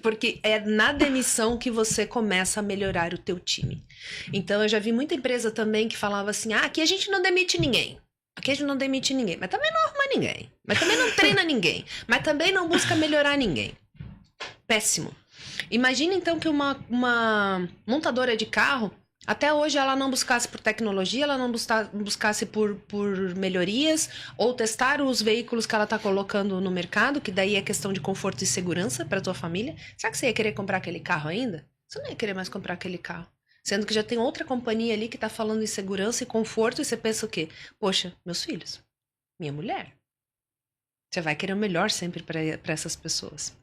Porque é na demissão que você começa a melhorar o teu time. Então, eu já vi muita empresa também que falava assim, aqui a gente não demite ninguém. Aqui a gente não demite ninguém. Mas também não arruma ninguém. Mas também não treina ninguém. Mas também não busca melhorar ninguém. Péssimo. Imagina, então, que uma montadora de carro até hoje ela não buscasse por tecnologia, ela não buscasse por melhorias ou testar os veículos que ela está colocando no mercado, que daí é questão de conforto e segurança para a tua família. Será que você ia querer comprar aquele carro ainda? Você não ia querer mais comprar aquele carro. Sendo que já tem outra companhia ali que está falando em segurança e conforto e você pensa o quê? Poxa, meus filhos, minha mulher. Você vai querer o melhor sempre para essas pessoas.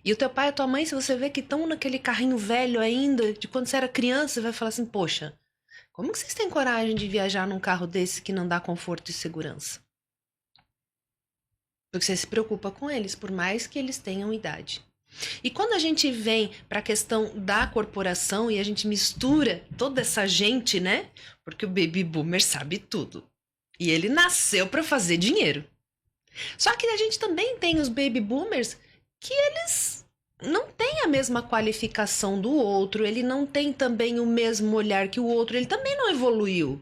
E o teu pai e a tua mãe, se você vê que estão naquele carrinho velho ainda, de quando você era criança, você vai falar assim, poxa, como que vocês têm coragem de viajar num carro desse que não dá conforto e segurança? Porque você se preocupa com eles, por mais que eles tenham idade. E quando a gente vem para a questão da corporação e a gente mistura toda essa gente, né? Porque o baby boomer sabe tudo. E ele nasceu para fazer dinheiro. Só que a gente também tem os baby boomers que eles não têm a mesma qualificação do outro, ele não tem também o mesmo olhar que o outro, ele também não evoluiu.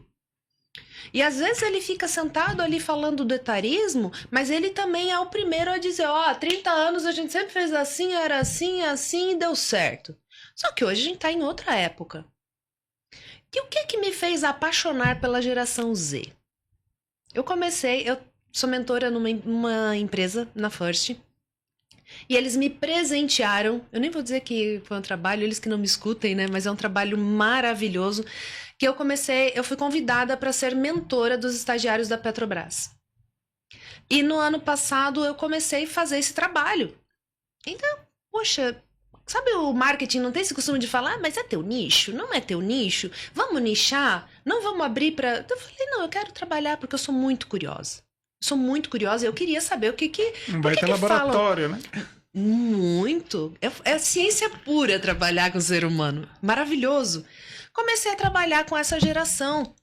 E às vezes ele fica sentado ali falando do etarismo, mas ele também é o primeiro a dizer, 30 anos a gente sempre fez assim, era assim, assim e deu certo. Só que hoje a gente tá em outra época. E o que me fez apaixonar pela geração Z? Eu sou mentora numa empresa, na First, e eles me presentearam, eu nem vou dizer que foi um trabalho, eles que não me escutem, né? Mas é um trabalho maravilhoso, que eu fui convidada para ser mentora dos estagiários da Petrobras. E no ano passado eu comecei a fazer esse trabalho. Então, poxa, sabe o marketing não tem esse costume de falar, mas é teu nicho? Não é teu nicho? Vamos nichar? Não vamos abrir para... Eu falei, não, eu quero trabalhar porque eu sou muito curiosa. Sou muito curiosa e eu queria saber o que vai ter laboratório, falam. Né? Muito. É ciência pura trabalhar com o ser humano. Maravilhoso. Comecei a trabalhar com essa geração.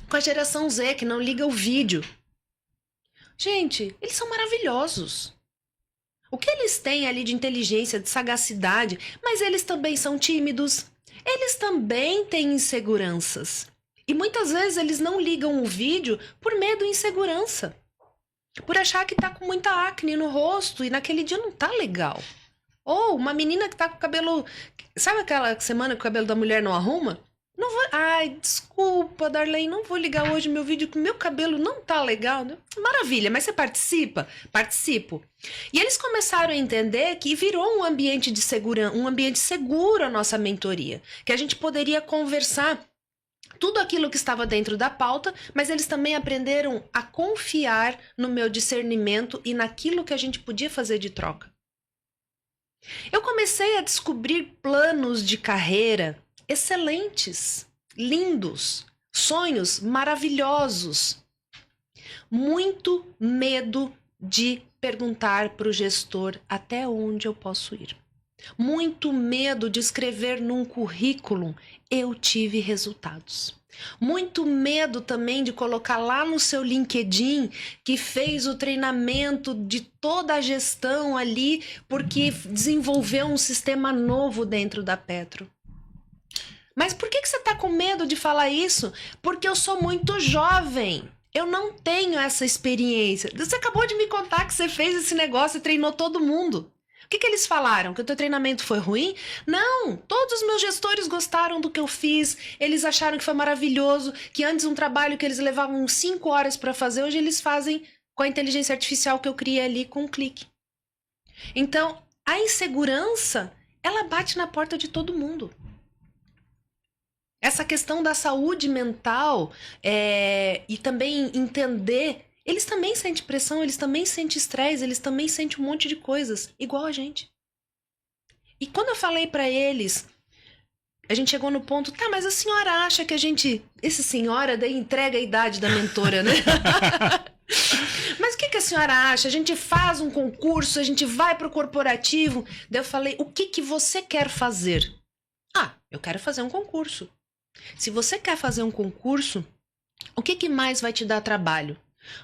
Com a geração Z, que não liga o vídeo. Gente, eles são maravilhosos. O que eles têm ali de inteligência, de sagacidade, mas eles também são tímidos. Eles também têm inseguranças. E muitas vezes eles não ligam o vídeo por medo e insegurança. Por achar que tá com muita acne no rosto e naquele dia não tá legal. Ou uma menina que tá com o cabelo... Sabe aquela semana que o cabelo da mulher não arruma? Não vou... Ai, desculpa, Darlene, não vou ligar hoje meu vídeo que meu cabelo não tá legal. Maravilha, mas você participa? Participo. E eles começaram a entender que virou um ambiente de segurança, um ambiente seguro a nossa mentoria. Que a gente poderia conversar tudo aquilo que estava dentro da pauta, mas eles também aprenderam a confiar no meu discernimento e naquilo que a gente podia fazer de troca. Eu comecei a descobrir planos de carreira excelentes, lindos, sonhos maravilhosos. Muito medo de perguntar para o gestor até onde eu posso ir. Muito medo de escrever num currículo, eu tive resultados. Muito medo também de colocar lá no seu LinkedIn que fez o treinamento de toda a gestão ali porque desenvolveu um sistema novo dentro da Petro. Mas por que você está com medo de falar isso? Porque eu sou muito jovem. Eu não tenho essa experiência. Você acabou de me contar que você fez esse negócio e treinou todo mundo. O que eles falaram? Que o teu treinamento foi ruim? Não, todos os meus gestores gostaram do que eu fiz, eles acharam que foi maravilhoso, que antes um trabalho que eles levavam 5 horas para fazer, hoje eles fazem com a inteligência artificial que eu criei ali com um clique. Então, a insegurança, ela bate na porta de todo mundo. Essa questão da saúde mental e também entender... Eles também sentem pressão, eles também sentem estresse, eles também sentem um monte de coisas, igual a gente. E quando eu falei pra eles, a gente chegou no ponto, tá, mas a senhora acha que a gente... Esse senhora daí entrega a idade da mentora, né? Mas o que a senhora acha? A gente faz um concurso, a gente vai pro corporativo. Daí eu falei, o que você quer fazer? Ah, eu quero fazer um concurso. Se você quer fazer um concurso, o que mais vai te dar trabalho?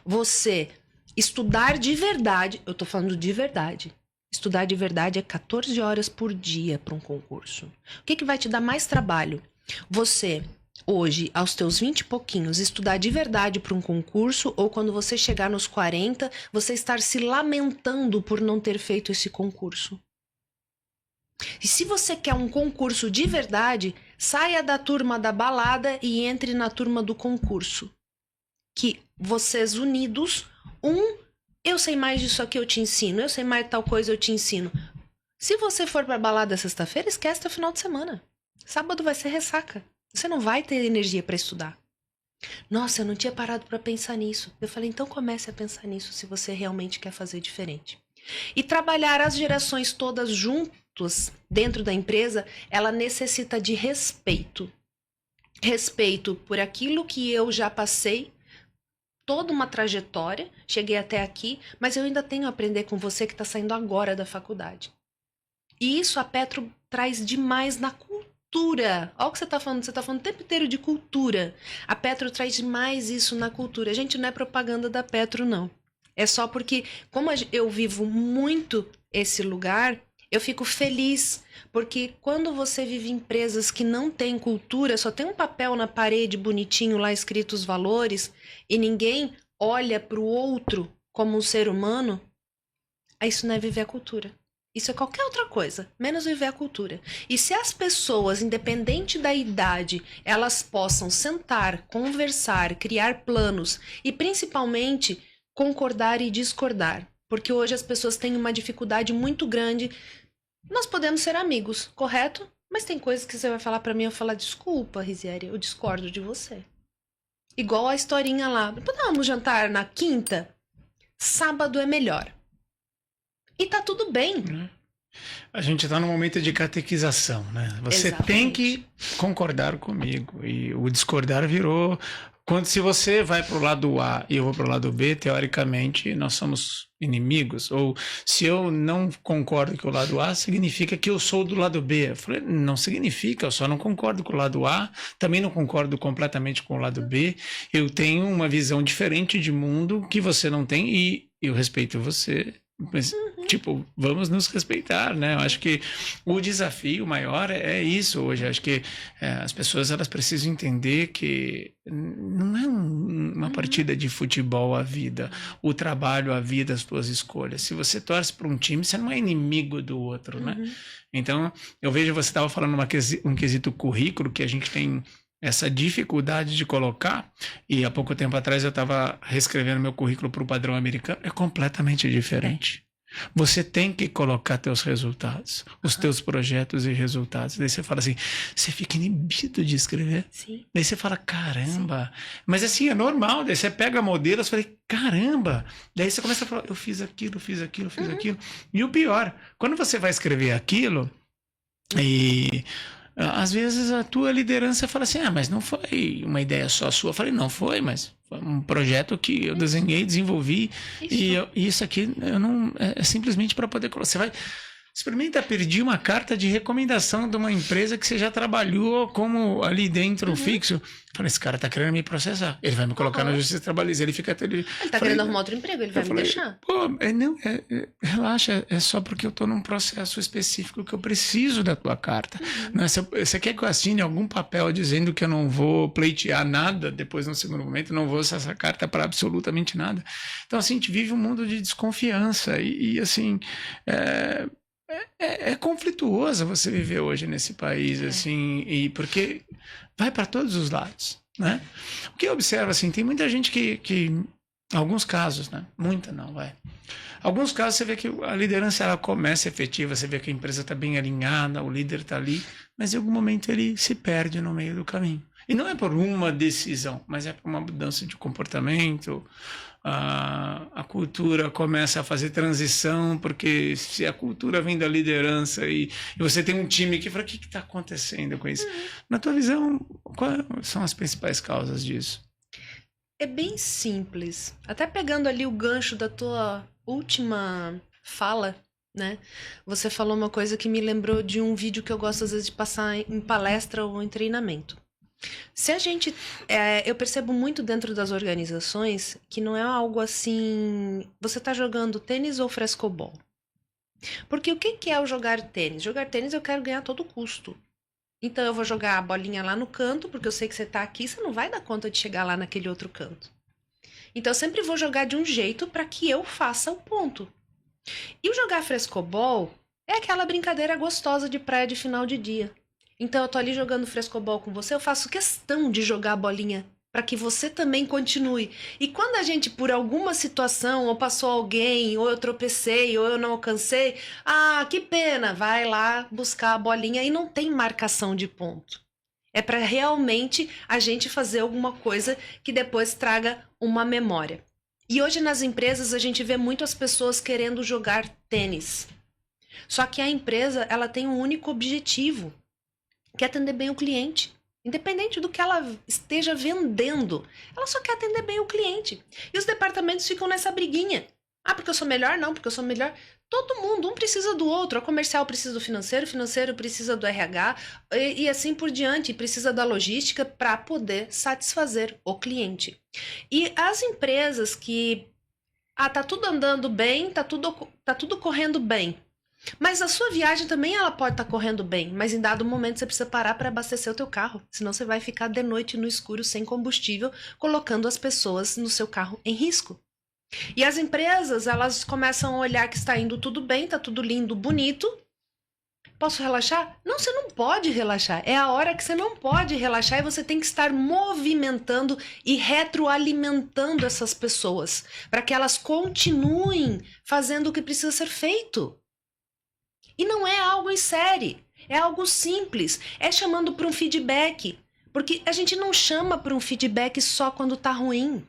Você estudar de verdade, eu tô falando de verdade. Estudar de verdade é 14 horas por dia para um concurso. O que vai te dar mais trabalho? Você, hoje, aos teus 20 e pouquinhos, estudar de verdade para um concurso ou quando você chegar nos 40, você estar se lamentando por não ter feito esse concurso? E se você quer um concurso de verdade, saia da turma da balada e entre na turma do concurso. Que vocês unidos, eu sei mais disso aqui, eu te ensino, eu sei mais de tal coisa, eu te ensino. Se você for pra balada sexta-feira, esquece o final de semana. Sábado vai ser ressaca. Você não vai ter energia para estudar. Nossa, eu não tinha parado para pensar nisso. Eu falei, então comece a pensar nisso se você realmente quer fazer diferente. E trabalhar as gerações todas juntos dentro da empresa, ela necessita de respeito. Respeito por aquilo que eu já passei, toda uma trajetória, cheguei até aqui, mas eu ainda tenho a aprender com você que está saindo agora da faculdade. E isso a Petro traz demais na cultura. Olha o que você está falando o tempo inteiro de cultura. A Petro traz demais isso na cultura. Gente, não é propaganda da Petro, não. É só porque, como eu vivo muito esse lugar, eu fico feliz, porque quando você vive em empresas que não têm cultura, só tem um papel na parede bonitinho lá escrito os valores, e ninguém olha para o outro como um ser humano, isso não é viver a cultura. Isso é qualquer outra coisa, menos viver a cultura. E se as pessoas, independente da idade, elas possam sentar, conversar, criar planos e principalmente concordar e discordar, porque hoje as pessoas têm uma dificuldade muito grande. Nós podemos ser amigos, correto? Mas tem coisas que você vai falar pra mim, eu falar, desculpa, Rizieri, eu discordo de você. Igual a historinha lá, vamos jantar na quinta? Sábado é melhor. E tá tudo bem. A gente está num momento de catequização, né? Você Exatamente. tem que concordar comigo. E o discordar virou... Se você vai para o lado A e eu vou para o lado B, teoricamente, nós somos inimigos. Ou se eu não concordo com o lado A, significa que eu sou do lado B. Eu falei, não significa, eu só não concordo com o lado A, também não concordo completamente com o lado B. Eu tenho uma visão diferente de mundo que você não tem e eu respeito você. Mas, vamos nos respeitar, né? Eu acho que o desafio maior é isso hoje. Eu acho que as pessoas elas precisam entender que não é uma partida de futebol a vida, o trabalho, a vida, as tuas escolhas. Se você torce para um time, você não é inimigo do outro, né? Então, eu vejo, você estava falando um quesito currículo que a gente tem essa dificuldade de colocar, e há pouco tempo atrás eu estava reescrevendo meu currículo para o padrão americano, é completamente diferente. Você tem que colocar teus resultados, os teus projetos e resultados. Daí você fala assim, você fica inibido de escrever. Sim. Daí você fala, caramba. Sim. Mas assim, é normal. Daí você pega modelos e fala, caramba. Daí você começa a falar, eu fiz aquilo, fiz aquilo, fiz aquilo. E o pior, quando você vai escrever aquilo, e Às vezes a tua liderança fala assim, mas não foi uma ideia só sua. Eu falei, não foi, mas foi um projeto que eu desenhei, desenvolvi. E isso aqui eu não, é simplesmente para poder colocar. Você vai... Experimenta pedir uma carta de recomendação de uma empresa que você já trabalhou como ali dentro fixo. Falei, esse cara tá querendo me processar. Ele vai me colocar na justiça trabalhista. Ele fica... Ele tá querendo arrumar outro emprego, ele vai me deixar. Pô, não, relaxa, é só porque eu tô num processo específico que eu preciso da tua carta. Não é, você quer que eu assine algum papel dizendo que eu não vou pleitear nada depois no segundo momento, não vou usar essa carta para absolutamente nada. Então, assim, a gente vive um mundo de desconfiança e assim... É conflituoso você viver hoje nesse país, assim, e porque vai para todos os lados, né? O que eu observo, assim, tem muita gente que alguns casos, né? Muita não, vai. Alguns casos você vê que a liderança ela começa efetiva, você vê que a empresa está bem alinhada, o líder está ali, mas em algum momento ele se perde no meio do caminho. E não é por uma decisão, mas é por uma mudança de comportamento. A cultura começa a fazer transição, porque se a cultura vem da liderança e você tem um time que fala, o que está acontecendo com isso? Na tua visão, quais são as principais causas disso? É bem simples. Até pegando ali o gancho da tua última fala, né? Você falou uma coisa que me lembrou de um vídeo que eu gosto às vezes de passar em palestra ou em treinamento. Se a gente... eu percebo muito dentro das organizações que não é algo assim... Você tá jogando tênis ou frescobol? Porque o que é o jogar tênis? Jogar tênis eu quero ganhar a todo custo. Então eu vou jogar a bolinha lá no canto, porque eu sei que você tá aqui, você não vai dar conta de chegar lá naquele outro canto. Então eu sempre vou jogar de um jeito para que eu faça o ponto. E o jogar frescobol é aquela brincadeira gostosa de praia de final de dia. Então eu tô ali jogando frescobol com você, eu faço questão de jogar a bolinha para que você também continue. E quando a gente, por alguma situação, ou passou alguém, ou eu tropecei, ou eu não alcancei, que pena, vai lá buscar a bolinha e não tem marcação de ponto. É para realmente a gente fazer alguma coisa que depois traga uma memória. E hoje nas empresas a gente vê muito as pessoas querendo jogar tênis. Só que a empresa, ela tem um único objetivo, que é atender bem o cliente. Independente do que ela esteja vendendo, ela só quer atender bem o cliente. E os departamentos ficam nessa briguinha. Porque eu sou melhor? Não, porque eu sou melhor. Todo mundo, um precisa do outro. O comercial precisa do financeiro, o financeiro precisa do RH e assim por diante. Precisa da logística para poder satisfazer o cliente. E as empresas que... tá tudo andando bem, tá tudo correndo bem. Mas a sua viagem também ela pode estar correndo bem, mas em dado momento você precisa parar para abastecer o teu carro, senão você vai ficar de noite no escuro sem combustível, colocando as pessoas no seu carro em risco. E as empresas, elas começam a olhar que está indo tudo bem, está tudo lindo, bonito. Posso relaxar? Não, você não pode relaxar. É a hora que você não pode relaxar e você tem que estar movimentando e retroalimentando essas pessoas para que elas continuem fazendo o que precisa ser feito. E não é algo em série, é algo simples, é chamando para um feedback, porque a gente não chama para um feedback só quando tá ruim.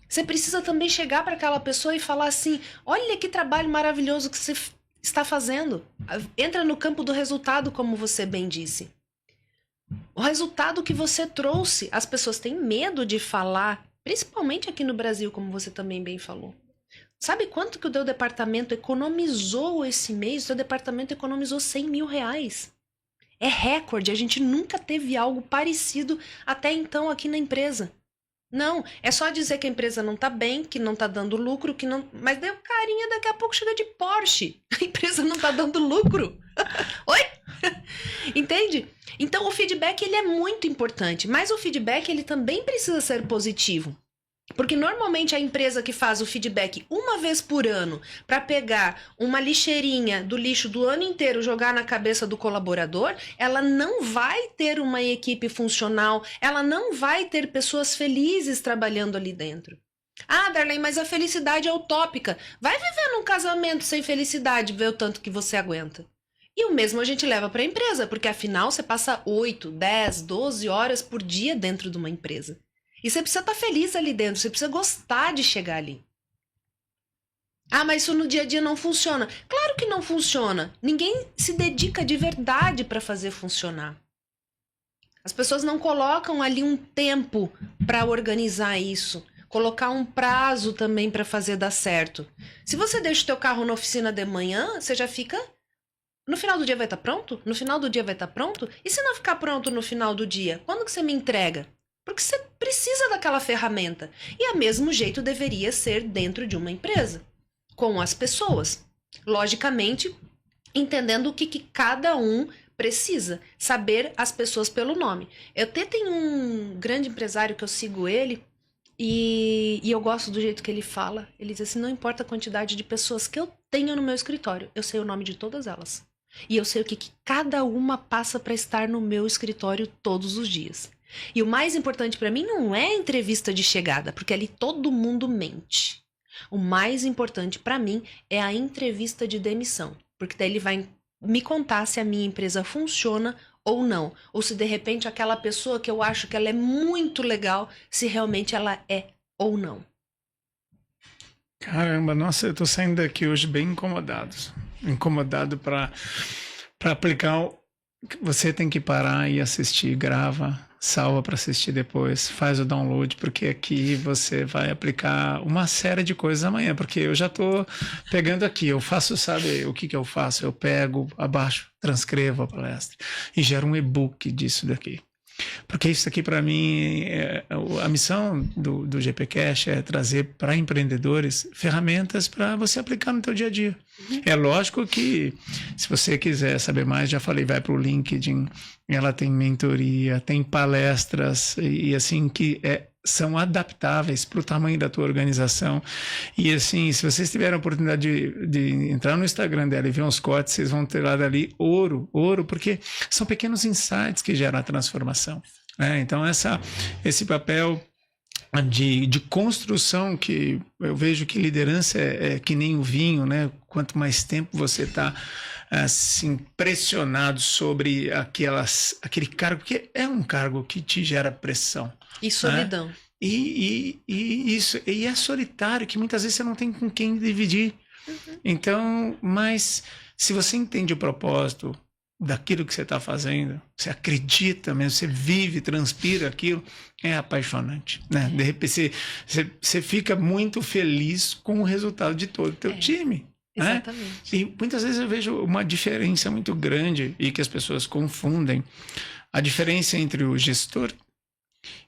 Você precisa também chegar para aquela pessoa e falar assim, olha que trabalho maravilhoso que você está fazendo. Entra no campo do resultado, como você bem disse. O resultado que você trouxe, as pessoas têm medo de falar, principalmente aqui no Brasil, como você também bem falou. Sabe quanto que o teu departamento economizou esse mês? O teu departamento economizou 100 mil reais. É recorde, a gente nunca teve algo parecido até então aqui na empresa. Não, é só dizer que a empresa não tá bem, que não tá dando lucro, que não... Mas daí o carinha daqui a pouco chega de Porsche. A empresa não tá dando lucro. Oi? Entende? Então o feedback ele é muito importante, mas o feedback ele também precisa ser positivo. Porque normalmente a empresa que faz o feedback uma vez por ano para pegar uma lixeirinha do lixo do ano inteiro e jogar na cabeça do colaborador, ela não vai ter uma equipe funcional, ela não vai ter pessoas felizes trabalhando ali dentro. Darlene, mas a felicidade é utópica. Vai viver num casamento sem felicidade, ver o tanto que você aguenta. E o mesmo a gente leva para a empresa, porque afinal você passa 8, 10, 12 horas por dia dentro de uma empresa. E você precisa estar feliz ali dentro, você precisa gostar de chegar ali. Ah, mas isso no dia a dia não funciona. Claro que não funciona. Ninguém se dedica de verdade para fazer funcionar. As pessoas não colocam ali um tempo para organizar isso. Colocar um prazo também para fazer dar certo. Se você deixa o teu carro na oficina de manhã, você já fica... No final do dia vai estar pronto? No final do dia vai estar pronto? E se não ficar pronto no final do dia? Quando que você me entrega? Porque você precisa daquela ferramenta. E a mesmo jeito deveria ser dentro de uma empresa. Com as pessoas. Logicamente, entendendo o que cada um precisa. Saber as pessoas pelo nome. Eu até tenho um grande empresário que eu sigo ele e eu gosto do jeito que ele fala. Ele diz assim, não importa a quantidade de pessoas que eu tenho no meu escritório, eu sei o nome de todas elas. E eu sei o que cada uma passa para estar no meu escritório todos os dias. E o mais importante para mim não é a entrevista de chegada, porque ali todo mundo mente. O mais importante para mim é a entrevista de demissão, porque daí ele vai me contar se a minha empresa funciona ou não, ou se de repente aquela pessoa que eu acho que ela é muito legal, se realmente ela é ou não. Caramba, nossa, eu tô saindo daqui hoje bem incomodado para aplicar. Você tem que parar e assistir, grava, salva para assistir depois, faz o download, porque aqui você vai aplicar uma série de coisas amanhã, porque eu já tô pegando aqui, eu faço, sabe o que eu faço? Eu pego, abaixo, transcrevo a palestra e gero um e-book disso daqui. Porque isso aqui, para mim, a missão do GPcast é trazer para empreendedores ferramentas para você aplicar no teu dia a dia. É lógico que, se você quiser saber mais, já falei, vai para o LinkedIn, ela tem mentoria, tem palestras, e assim, que são adaptáveis para o tamanho da tua organização. E assim, se vocês tiverem a oportunidade de entrar no Instagram dela e ver uns cortes, vocês vão ter lá dali ouro, porque são pequenos insights que geram a transformação. Né? Então, esse papel de construção, que eu vejo que liderança é que nem o vinho, né? Quanto mais tempo você está assim, pressionado sobre aquele cargo, porque é um cargo que te gera pressão. E solidão. Né? E é solitário, que muitas vezes você não tem com quem dividir. Então, mas se você entende o propósito daquilo que você está fazendo, você acredita mesmo, você vive, transpira aquilo, é apaixonante, né? De repente você fica muito feliz com o resultado de todo o teu time. Exatamente. Né? E muitas vezes eu vejo uma diferença muito grande e que as pessoas confundem a diferença entre o gestor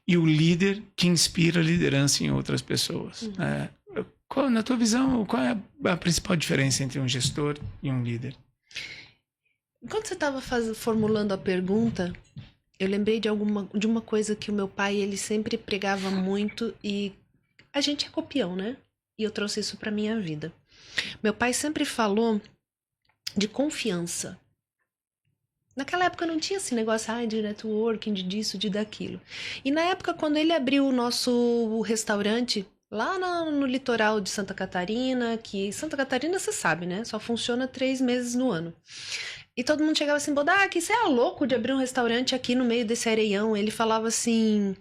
e o líder que inspira liderança em outras pessoas. Na tua visão, qual é a principal diferença entre um gestor e um líder? Enquanto você estava formulando a pergunta, eu lembrei de uma coisa que o meu pai, ele sempre pregava muito, e a gente é copião, né? E eu trouxe isso para minha vida. Meu pai sempre falou de confiança. Naquela época não tinha esse negócio de networking, de disso, de daquilo. E na época, quando ele abriu o nosso restaurante lá no litoral de Santa Catarina, que Santa Catarina você sabe, né? Só funciona 3 meses no ano. E todo mundo chegava assim, Bodak, você é louco de abrir um restaurante aqui no meio desse areião? Ele falava assim,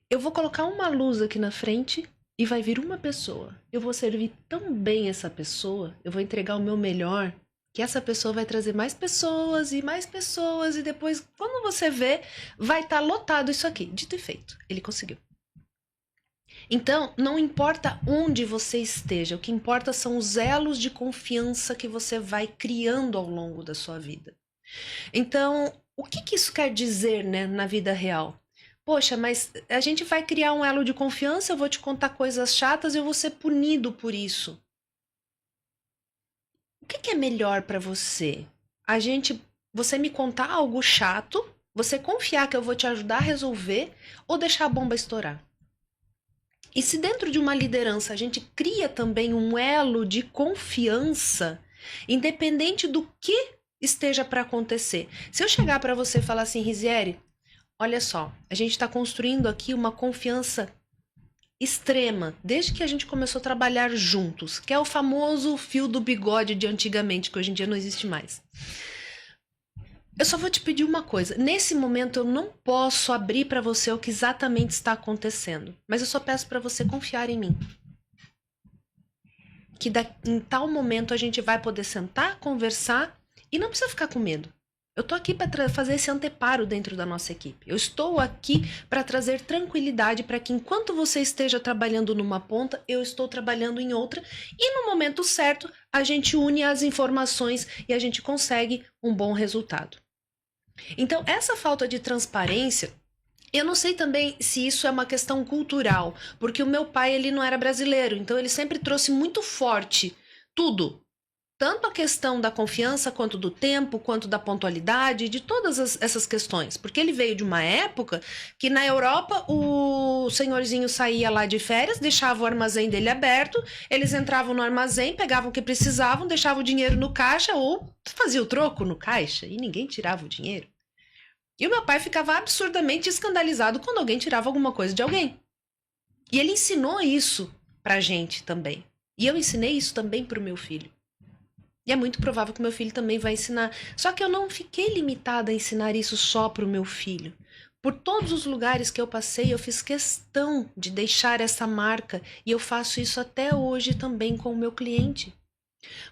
eu vou colocar uma luz aqui na frente e vai vir uma pessoa. Eu vou servir tão bem essa pessoa, eu vou entregar o meu melhor, que essa pessoa vai trazer mais pessoas, e depois, quando você vê, vai estar lotado isso aqui. Dito e feito, ele conseguiu. Então, não importa onde você esteja, o que importa são os elos de confiança que você vai criando ao longo da sua vida. Então, o que isso quer dizer, né, na vida real? Poxa, mas a gente vai criar um elo de confiança, eu vou te contar coisas chatas e eu vou ser punido por isso. O que é melhor para você? Você me contar algo chato, você confiar que eu vou te ajudar a resolver, ou deixar a bomba estourar? E se dentro de uma liderança a gente cria também um elo de confiança, independente do que esteja para acontecer. Se eu chegar para você e falar assim, Rizieri, olha só, a gente está construindo aqui uma confiança extrema, desde que a gente começou a trabalhar juntos, que é o famoso fio do bigode de antigamente, que hoje em dia não existe mais. Eu só vou te pedir uma coisa. Nesse momento eu não posso abrir para você o que exatamente está acontecendo, mas eu só peço para você confiar em mim. que em tal momento a gente vai poder sentar, conversar e não precisa ficar com medo. Eu estou aqui para fazer esse anteparo dentro da nossa equipe. Eu estou aqui para trazer tranquilidade para que enquanto você esteja trabalhando numa ponta, eu estou trabalhando em outra e no momento certo a gente une as informações e a gente consegue um bom resultado. Então, essa falta de transparência, eu não sei também se isso é uma questão cultural, porque o meu pai, ele não era brasileiro, então ele sempre trouxe muito forte tudo. Tanto a questão da confiança, quanto do tempo, quanto da pontualidade, de todas essas questões. Porque ele veio de uma época que na Europa o senhorzinho saía lá de férias, deixava o armazém dele aberto, eles entravam no armazém, pegavam o que precisavam, deixavam o dinheiro no caixa ou fazia o troco no caixa e ninguém tirava o dinheiro. E o meu pai ficava absurdamente escandalizado quando alguém tirava alguma coisa de alguém. E ele ensinou isso pra gente também. E eu ensinei isso também pro meu filho. E é muito provável que meu filho também vai ensinar. Só que eu não fiquei limitada a ensinar isso só para o meu filho. Por todos os lugares que eu passei, eu fiz questão de deixar essa marca. E eu faço isso até hoje também com o meu cliente.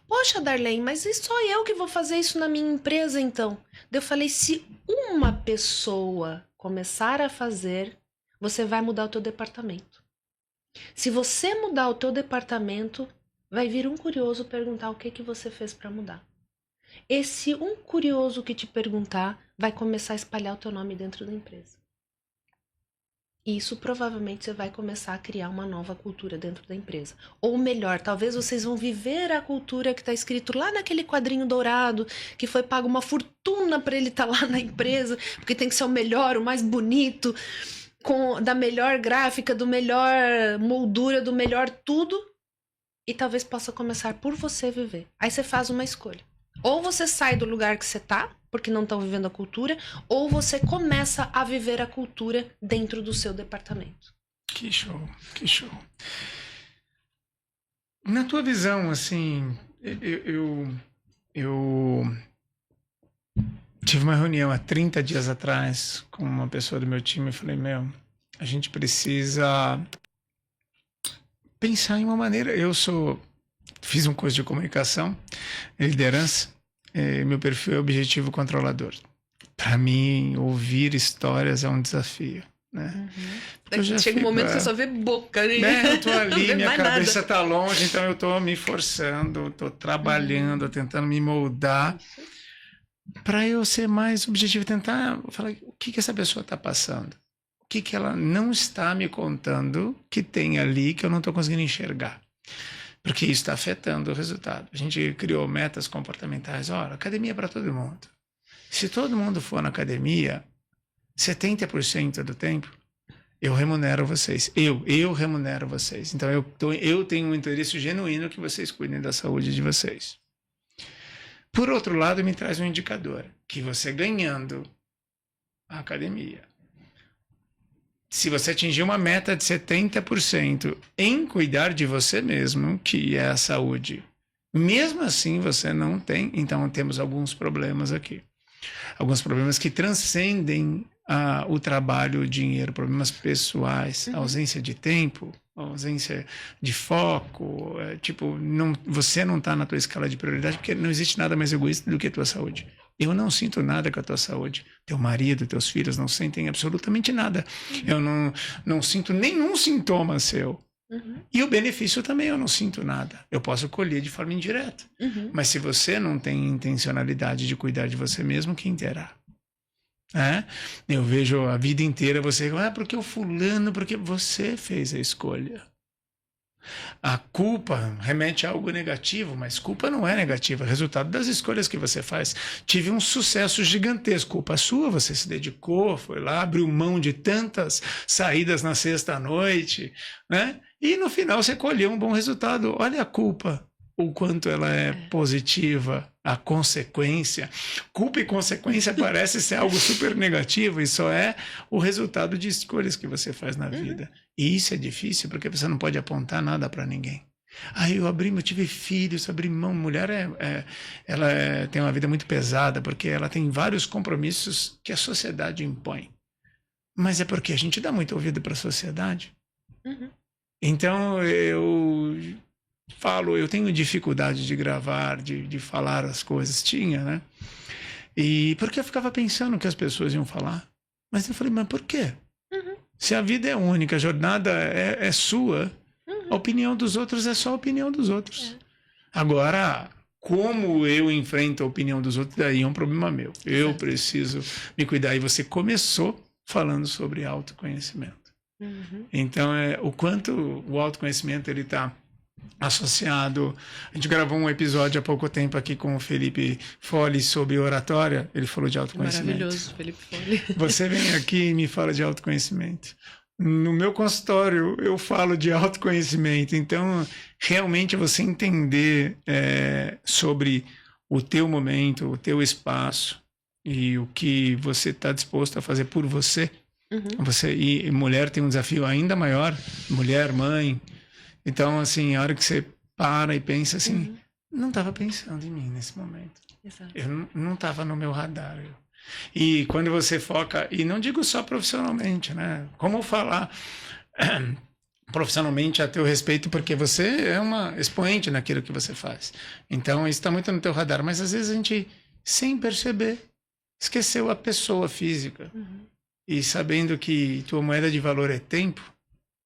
Poxa, Darlene, mas é só eu que vou fazer isso na minha empresa, então? Eu falei, se uma pessoa começar a fazer, você vai mudar o teu departamento. Se você mudar o teu departamento, vai vir um curioso perguntar o que você fez para mudar. Esse um curioso que te perguntar vai começar a espalhar o teu nome dentro da empresa. E isso provavelmente você vai começar a criar uma nova cultura dentro da empresa. Ou melhor, talvez vocês vão viver a cultura que está escrito lá naquele quadrinho dourado, que foi pago uma fortuna para ele estar lá na empresa, porque tem que ser o melhor, o mais bonito, da melhor gráfica, do melhor moldura, do melhor tudo. E talvez possa começar por você viver. Aí você faz uma escolha. Ou você sai do lugar que você tá, porque não está vivendo a cultura, ou você começa a viver a cultura dentro do seu departamento. Que show, que show. Na tua visão, assim, eu tive uma reunião há 30 dias atrás com uma pessoa do meu time e falei, a gente precisa pensar em uma maneira. Fiz um curso de comunicação, liderança, meu perfil é objetivo controlador. Para mim, ouvir histórias é um desafio, né? Chega um momento que você só vê boca, né? Eu tô ali, minha cabeça tá longe, então eu tô me forçando, tô trabalhando, tentando me moldar para eu ser mais objetivo, tentar falar o que essa pessoa tá passando. O que ela não está me contando que tem ali que eu não estou conseguindo enxergar. Porque isso está afetando o resultado. A gente criou metas comportamentais. Olha, academia é para todo mundo. Se todo mundo for na academia, 70% do tempo, eu remunero vocês. Eu remunero vocês. Então, eu tenho um interesse genuíno que vocês cuidem da saúde de vocês. Por outro lado, me traz um indicador. Que você ganhando a academia, se você atingir uma meta de 70% em cuidar de você mesmo, que é a saúde, mesmo assim você não tem, então temos alguns problemas aqui. Alguns problemas que transcendem o trabalho, o dinheiro, problemas pessoais, ausência de tempo, ausência de foco, você não está na tua escala de prioridade, porque não existe nada mais egoísta do que a tua saúde. Eu não sinto nada com a tua saúde. Teu marido, teus filhos não sentem absolutamente nada. Eu não sinto nenhum sintoma seu. E o benefício também eu não sinto nada. Eu posso colher de forma indireta. Mas se você não tem intencionalidade de cuidar de você mesmo, quem terá? Eu vejo a vida inteira você, porque o fulano, porque você fez a escolha. A culpa remete a algo negativo, mas culpa não é negativa, é resultado das escolhas que você faz. Tive um sucesso gigantesco, culpa sua, você se dedicou, foi lá, abriu mão de tantas saídas na sexta-noite, né? E no final você colheu um bom resultado. Olha a culpa, o quanto ela é positiva, a consequência. Culpa e consequência parece ser algo super negativo e só é o resultado de escolhas que você faz na vida. E isso é difícil porque você não pode apontar nada para ninguém. Eu tive filhos, abri mão. Mulher ela tem uma vida muito pesada porque ela tem vários compromissos que a sociedade impõe. Mas é porque a gente dá muito ouvido para a sociedade. Então eu tenho dificuldade de gravar, de falar as coisas. Tinha, né? E porque eu ficava pensando o que as pessoas iam falar. Mas eu falei, mas por quê? Se a vida é única, a jornada é sua, a opinião dos outros é só a opinião dos outros. Agora, como eu enfrento a opinião dos outros, daí é um problema meu. Eu preciso me cuidar. E você começou falando sobre autoconhecimento. Então, o quanto o autoconhecimento ele está associado. A gente gravou um episódio há pouco tempo aqui com o Felipe Folli sobre oratória. Ele falou de autoconhecimento. Maravilhoso, Felipe Folli. Você vem aqui e me fala de autoconhecimento. No meu consultório, eu falo de autoconhecimento. Então, realmente você entender sobre o teu momento, o teu espaço e o que você está disposto a fazer por você. Você e mulher tem um desafio ainda maior. Mulher, mãe. Então, assim, a hora que você para e pensa assim, não estava pensando em mim nesse momento. Exato. Eu não estava no meu radar. E quando você foca, e não digo só profissionalmente, né? Como falar profissionalmente a teu respeito, porque você é uma expoente naquilo que você faz. Então, isso está muito no teu radar. Mas, às vezes, a gente, sem perceber, esqueceu a pessoa física. E sabendo que tua moeda de valor é tempo,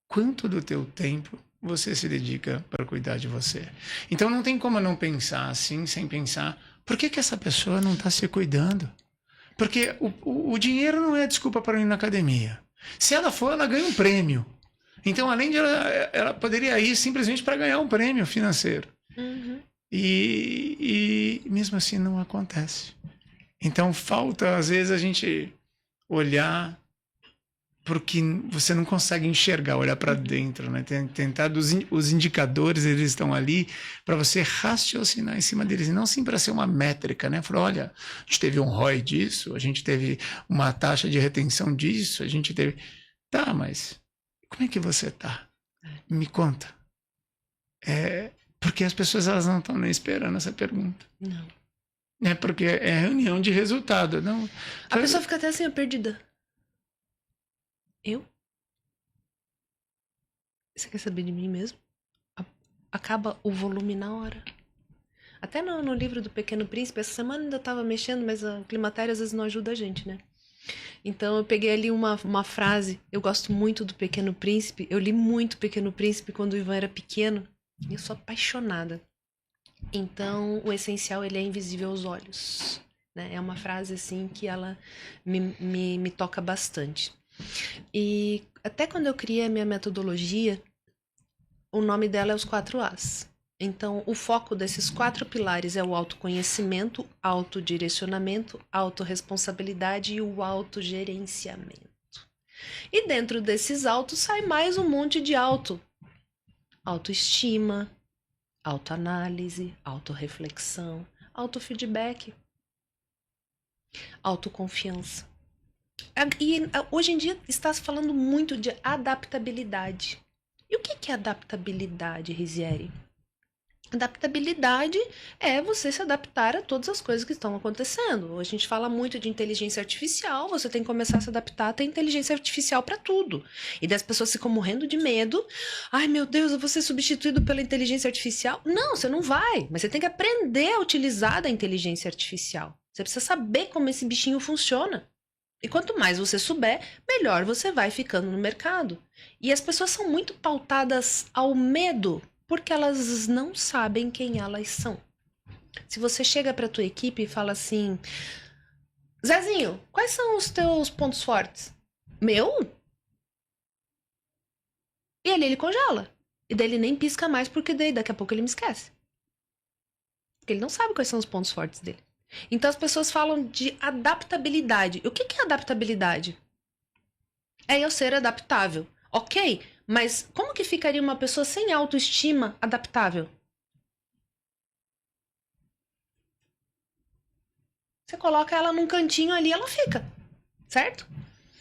quanto do teu tempo você se dedica para cuidar de você? Então não tem como não pensar assim, sem pensar, por que essa pessoa não está se cuidando? Porque o dinheiro não é desculpa para ir na academia. Se ela for, ela ganha um prêmio. Então, além de ela poderia ir simplesmente para ganhar um prêmio financeiro. E mesmo assim não acontece. Então falta, às vezes, a gente olhar porque você não consegue enxergar, olhar para dentro, né? Tentar os indicadores, eles estão ali para você raciocinar em cima deles, e não sim para ser uma métrica, né? Falar, olha, a gente teve um ROI disso, a gente teve uma taxa de retenção disso, a gente teve... Tá, mas como é que você tá? Me conta. Porque as pessoas elas não estão nem esperando essa pergunta. Não. Porque é reunião de resultado. Não... A pessoa fica até assim, perdida. Eu? Você quer saber de mim mesmo? Acaba o volume na hora. Até no livro do Pequeno Príncipe, essa semana ainda estava mexendo, mas o climatério às vezes não ajuda a gente, né? Então eu peguei ali uma frase. Eu gosto muito do Pequeno Príncipe. Eu li muito Pequeno Príncipe quando o Ivan era pequeno. E eu sou apaixonada. Então o essencial ele é invisível aos olhos, né? É uma frase assim que ela me toca bastante. E até quando eu criei a minha metodologia, o nome dela é os 4 As. Então, o foco desses 4 pilares é o autoconhecimento, autodirecionamento, autorresponsabilidade e o autogerenciamento. E dentro desses autos sai mais um monte de auto. Autoestima, autoanálise, autorreflexão, autofeedback, autoconfiança. E hoje em dia está se falando muito de adaptabilidade. E o que é adaptabilidade, Rizieri? Adaptabilidade é você se adaptar a todas as coisas que estão acontecendo. A gente fala muito de inteligência artificial, você tem que começar a se adaptar a ter inteligência artificial para tudo. E das pessoas ficam morrendo de medo. Ai, meu Deus, eu vou ser substituído pela inteligência artificial? Não, você não vai. Mas você tem que aprender a utilizar da inteligência artificial. Você precisa saber como esse bichinho funciona. E quanto mais você souber, melhor você vai ficando no mercado. E as pessoas são muito pautadas ao medo, porque elas não sabem quem elas são. Se você chega para a tua equipe e fala assim, Zezinho, quais são os teus pontos fortes? Meu? E ali ele congela. E daí ele nem pisca mais, porque daí daqui a pouco ele me esquece. Porque ele não sabe quais são os pontos fortes dele. Então as pessoas falam de adaptabilidade. O que é adaptabilidade? É eu ser adaptável. Ok, mas como que ficaria uma pessoa sem autoestima adaptável? Você coloca ela num cantinho ali, ela fica, certo?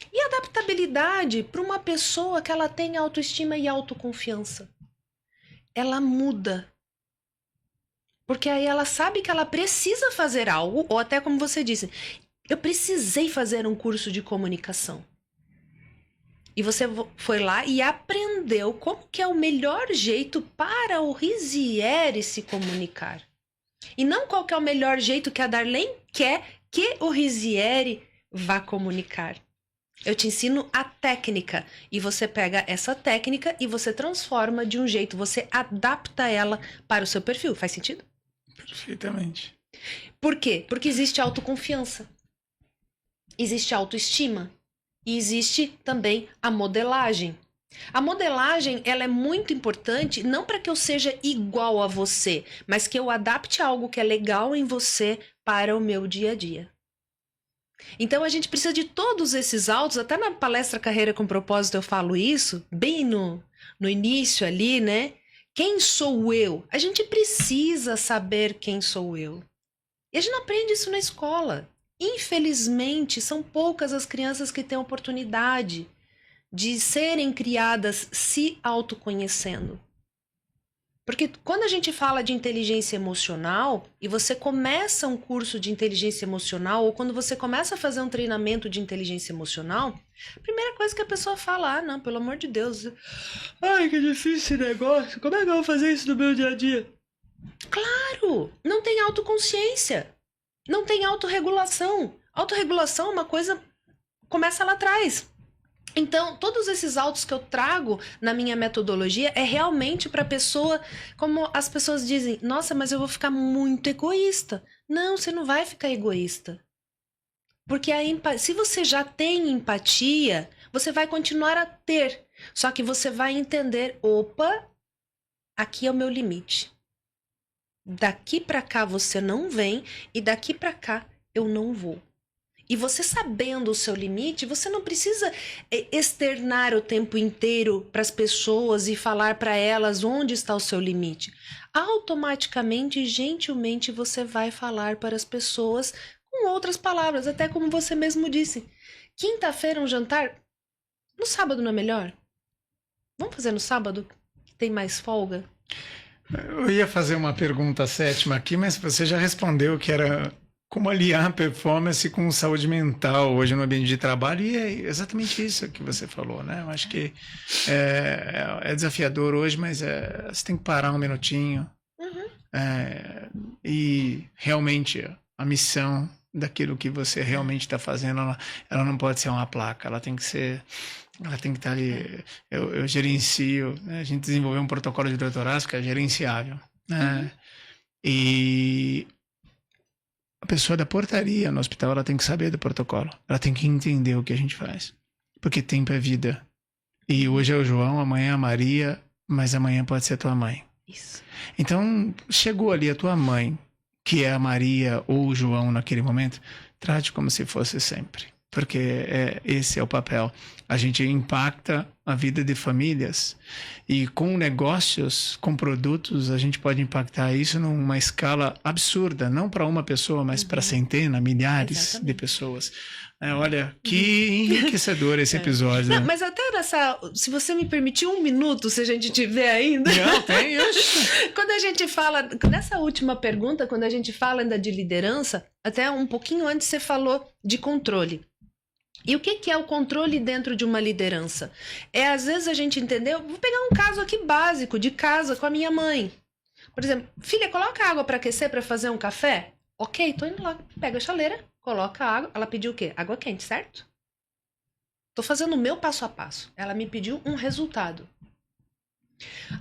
E adaptabilidade para uma pessoa que ela tem autoestima e autoconfiança? Ela muda. Porque aí ela sabe que ela precisa fazer algo, ou até como você disse, eu precisei fazer um curso de comunicação. E você foi lá e aprendeu como que é o melhor jeito para o Rizieri se comunicar. E não qual que é o melhor jeito que a Darlene quer que o Rizieri vá comunicar. Eu te ensino a técnica e você pega essa técnica e você transforma de um jeito, você adapta ela para o seu perfil. Faz sentido? Perfeitamente. Por quê? Porque existe autoconfiança, existe autoestima e existe também a modelagem. A modelagem, ela é muito importante, não para que eu seja igual a você, mas que eu adapte algo que é legal em você para o meu dia a dia. Então a gente precisa de todos esses autos, até na palestra Carreira com Propósito eu falo isso, bem no início ali, né? Quem sou eu? A gente precisa saber quem sou eu. E a gente não aprende isso na escola. Infelizmente, são poucas as crianças que têm oportunidade de serem criadas se autoconhecendo. Porque quando a gente fala de inteligência emocional e você começa um curso de inteligência emocional ou quando você começa a fazer um treinamento de inteligência emocional, a primeira coisa que a pessoa fala, não, pelo amor de Deus, ai, que difícil esse negócio, como é que eu vou fazer isso no meu dia a dia? Claro, não tem autoconsciência, não tem autorregulação. Autorregulação é uma coisa, começa lá atrás. Então, todos esses autos que eu trago na minha metodologia é realmente para a pessoa, como as pessoas dizem, nossa, mas eu vou ficar muito egoísta. Não, você não vai ficar egoísta. Porque se você já tem empatia, você vai continuar a ter. Só que você vai entender, opa, aqui é o meu limite. Daqui para cá você não vem e daqui para cá eu não vou. E você sabendo o seu limite, você não precisa externar o tempo inteiro para as pessoas e falar para elas onde está o seu limite. Automaticamente, gentilmente, você vai falar para as pessoas com outras palavras, até como você mesmo disse. Quinta-feira um jantar, no sábado não é melhor? Vamos fazer no sábado, que tem mais folga? Eu ia fazer uma pergunta sétima aqui, mas você já respondeu que era como aliar a performance com saúde mental hoje no ambiente de trabalho, e é exatamente isso que você falou, né? Eu acho que é desafiador hoje, mas você tem que parar um minutinho. Uhum. E realmente a missão daquilo que você realmente está fazendo, ela não pode ser uma placa, ela tem que estar ali. Eu gerencio, né? A gente desenvolveu um protocolo de doutorado que é gerenciável, né? E a pessoa da portaria no hospital, ela tem que saber do protocolo. Ela tem que entender o que a gente faz. Porque tempo é vida. E hoje é o João, amanhã é a Maria, mas amanhã pode ser a tua mãe. Isso. Então, chegou ali a tua mãe, que é a Maria ou o João naquele momento, trate como se fosse sempre. Porque esse é o papel. A gente impacta a vida de famílias e com negócios, com produtos, a gente pode impactar isso numa escala absurda, não para uma pessoa, mas para centenas, milhares de pessoas. Olha, que enriquecedor esse episódio. Não, né? mas até se você me permitir um minuto, se a gente tiver ainda. Não, tem. Quando a gente fala, nessa última pergunta, quando a gente fala ainda de liderança, até um pouquinho antes você falou de controle. E o que é o controle dentro de uma liderança? Às vezes a gente entendeu, vou pegar um caso aqui básico, de casa com a minha mãe. Por exemplo, filha, coloca água para aquecer para fazer um café? Ok, tô indo lá, pega a chaleira, coloca a água. Ela pediu o quê? Água quente, certo? Tô fazendo o meu passo a passo. Ela me pediu um resultado.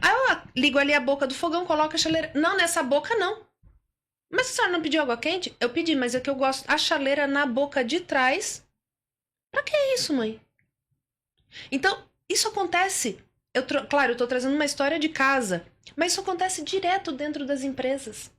Aí eu ligo ali a boca do fogão, coloco a chaleira. Não, nessa boca não. Mas a senhora não pediu água quente? Eu pedi, mas é que eu gosto a chaleira na boca de trás. Pra que isso, mãe? Então, isso acontece. Claro, eu tô trazendo uma história de casa, mas isso acontece direto dentro das empresas.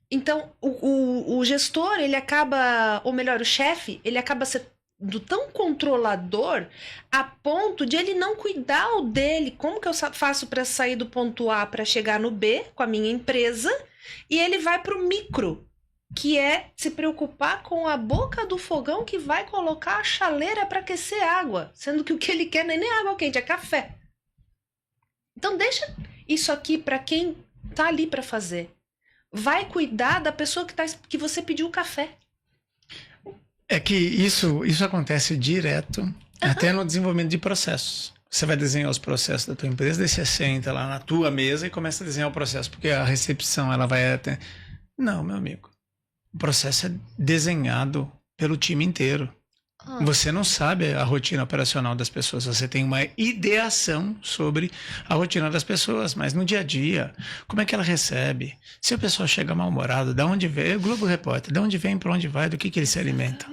Então, o gestor, ele acaba, ou melhor, o chefe, ele acaba sendo tão controlador a ponto de ele não cuidar o dele. Como que eu faço para sair do ponto A para chegar no B com a minha empresa? E ele vai pro micro, que é se preocupar com a boca do fogão que vai colocar a chaleira para aquecer água, sendo que o que ele quer não é nem água quente, é café. Então deixa isso aqui para quem tá ali para fazer. Vai cuidar da pessoa que você pediu o café. É que isso acontece direto Até no desenvolvimento de processos. Você vai desenhar os processos da tua empresa, daí você senta lá na tua mesa e começa a desenhar o processo, porque a recepção, ela vai até... Não, meu amigo. O processo é desenhado pelo time inteiro. Você não sabe a rotina operacional das pessoas, você tem uma ideação sobre a rotina das pessoas, mas no dia a dia, como é que ela recebe? Se a pessoa chega mal-humorada, de onde vem? O Globo Repórter, de onde vem, para onde vai, do que eles se alimentam?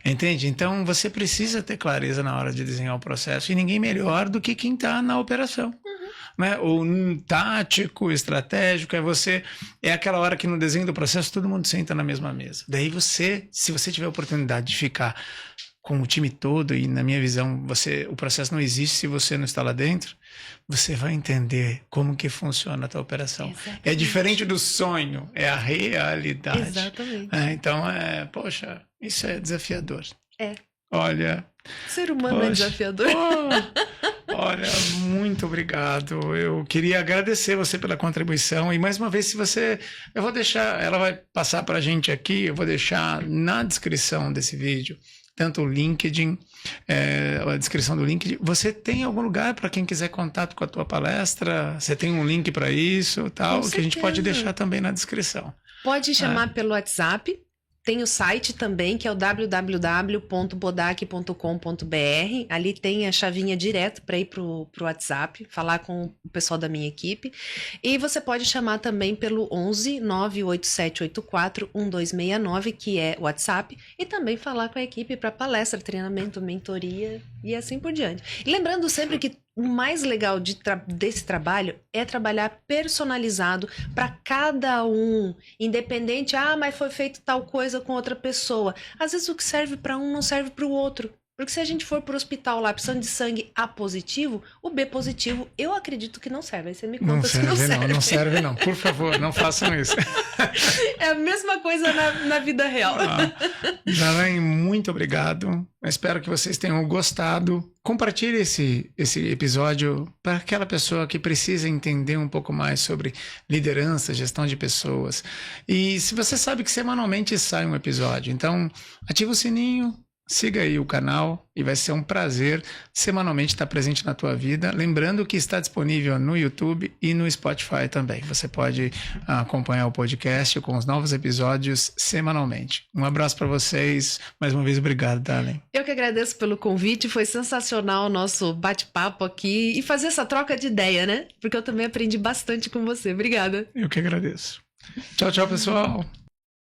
Entende? Então, você precisa ter clareza na hora de desenhar o processo, e ninguém melhor do que quem está na operação. Né? Ou tático, estratégico, é aquela hora que no desenho do processo todo mundo senta na mesma mesa. Daí se você tiver a oportunidade de ficar com o time todo, e na minha visão, o processo não existe se você não está lá dentro, você vai entender como que funciona a tua operação. Exatamente. É diferente do sonho, é a realidade. Exatamente. Então, poxa, isso é desafiador. Olha... Ser humano é desafiador. Olha, muito obrigado. Eu queria agradecer você pela contribuição. E mais uma vez, eu vou deixar, ela vai passar para a gente aqui, eu vou deixar na descrição desse vídeo, tanto o LinkedIn, a descrição do LinkedIn. Você tem algum lugar para quem quiser contato com a tua palestra? Você tem um link para isso, tal, que a gente pode deixar também na descrição. Pode chamar pelo WhatsApp. Tem o site também, que é o www.bodac.com.br. Ali tem a chavinha direto para ir para o WhatsApp, falar com o pessoal da minha equipe. E você pode chamar também pelo 11 98784 1269, que é o WhatsApp, e também falar com a equipe para palestra, treinamento, mentoria e assim por diante. E lembrando sempre que o mais legal desse trabalho é trabalhar personalizado para cada um, independente, mas foi feito tal coisa com outra pessoa. Às vezes o que serve para um não serve para o outro. Porque se a gente for pro hospital lá precisando de sangue A positivo, o B positivo, eu acredito que não serve. Aí você me conta se não serve. Não serve não. Por favor, não façam isso. É a mesma coisa na vida real. Darlene, muito obrigado. Espero que vocês tenham gostado. Compartilhe esse episódio para aquela pessoa que precisa entender um pouco mais sobre liderança, gestão de pessoas. E se você sabe que semanalmente sai um episódio, então ativa o sininho, siga aí o canal e vai ser um prazer semanalmente estar presente na tua vida. Lembrando que está disponível no YouTube e no Spotify também. Você pode acompanhar o podcast com os novos episódios semanalmente. Um abraço para vocês. Mais uma vez, obrigado, Darlene. Eu que agradeço pelo convite. Foi sensacional o nosso bate-papo aqui e fazer essa troca de ideia, né? Porque eu também aprendi bastante com você. Obrigada. Eu que agradeço. Tchau, tchau, pessoal.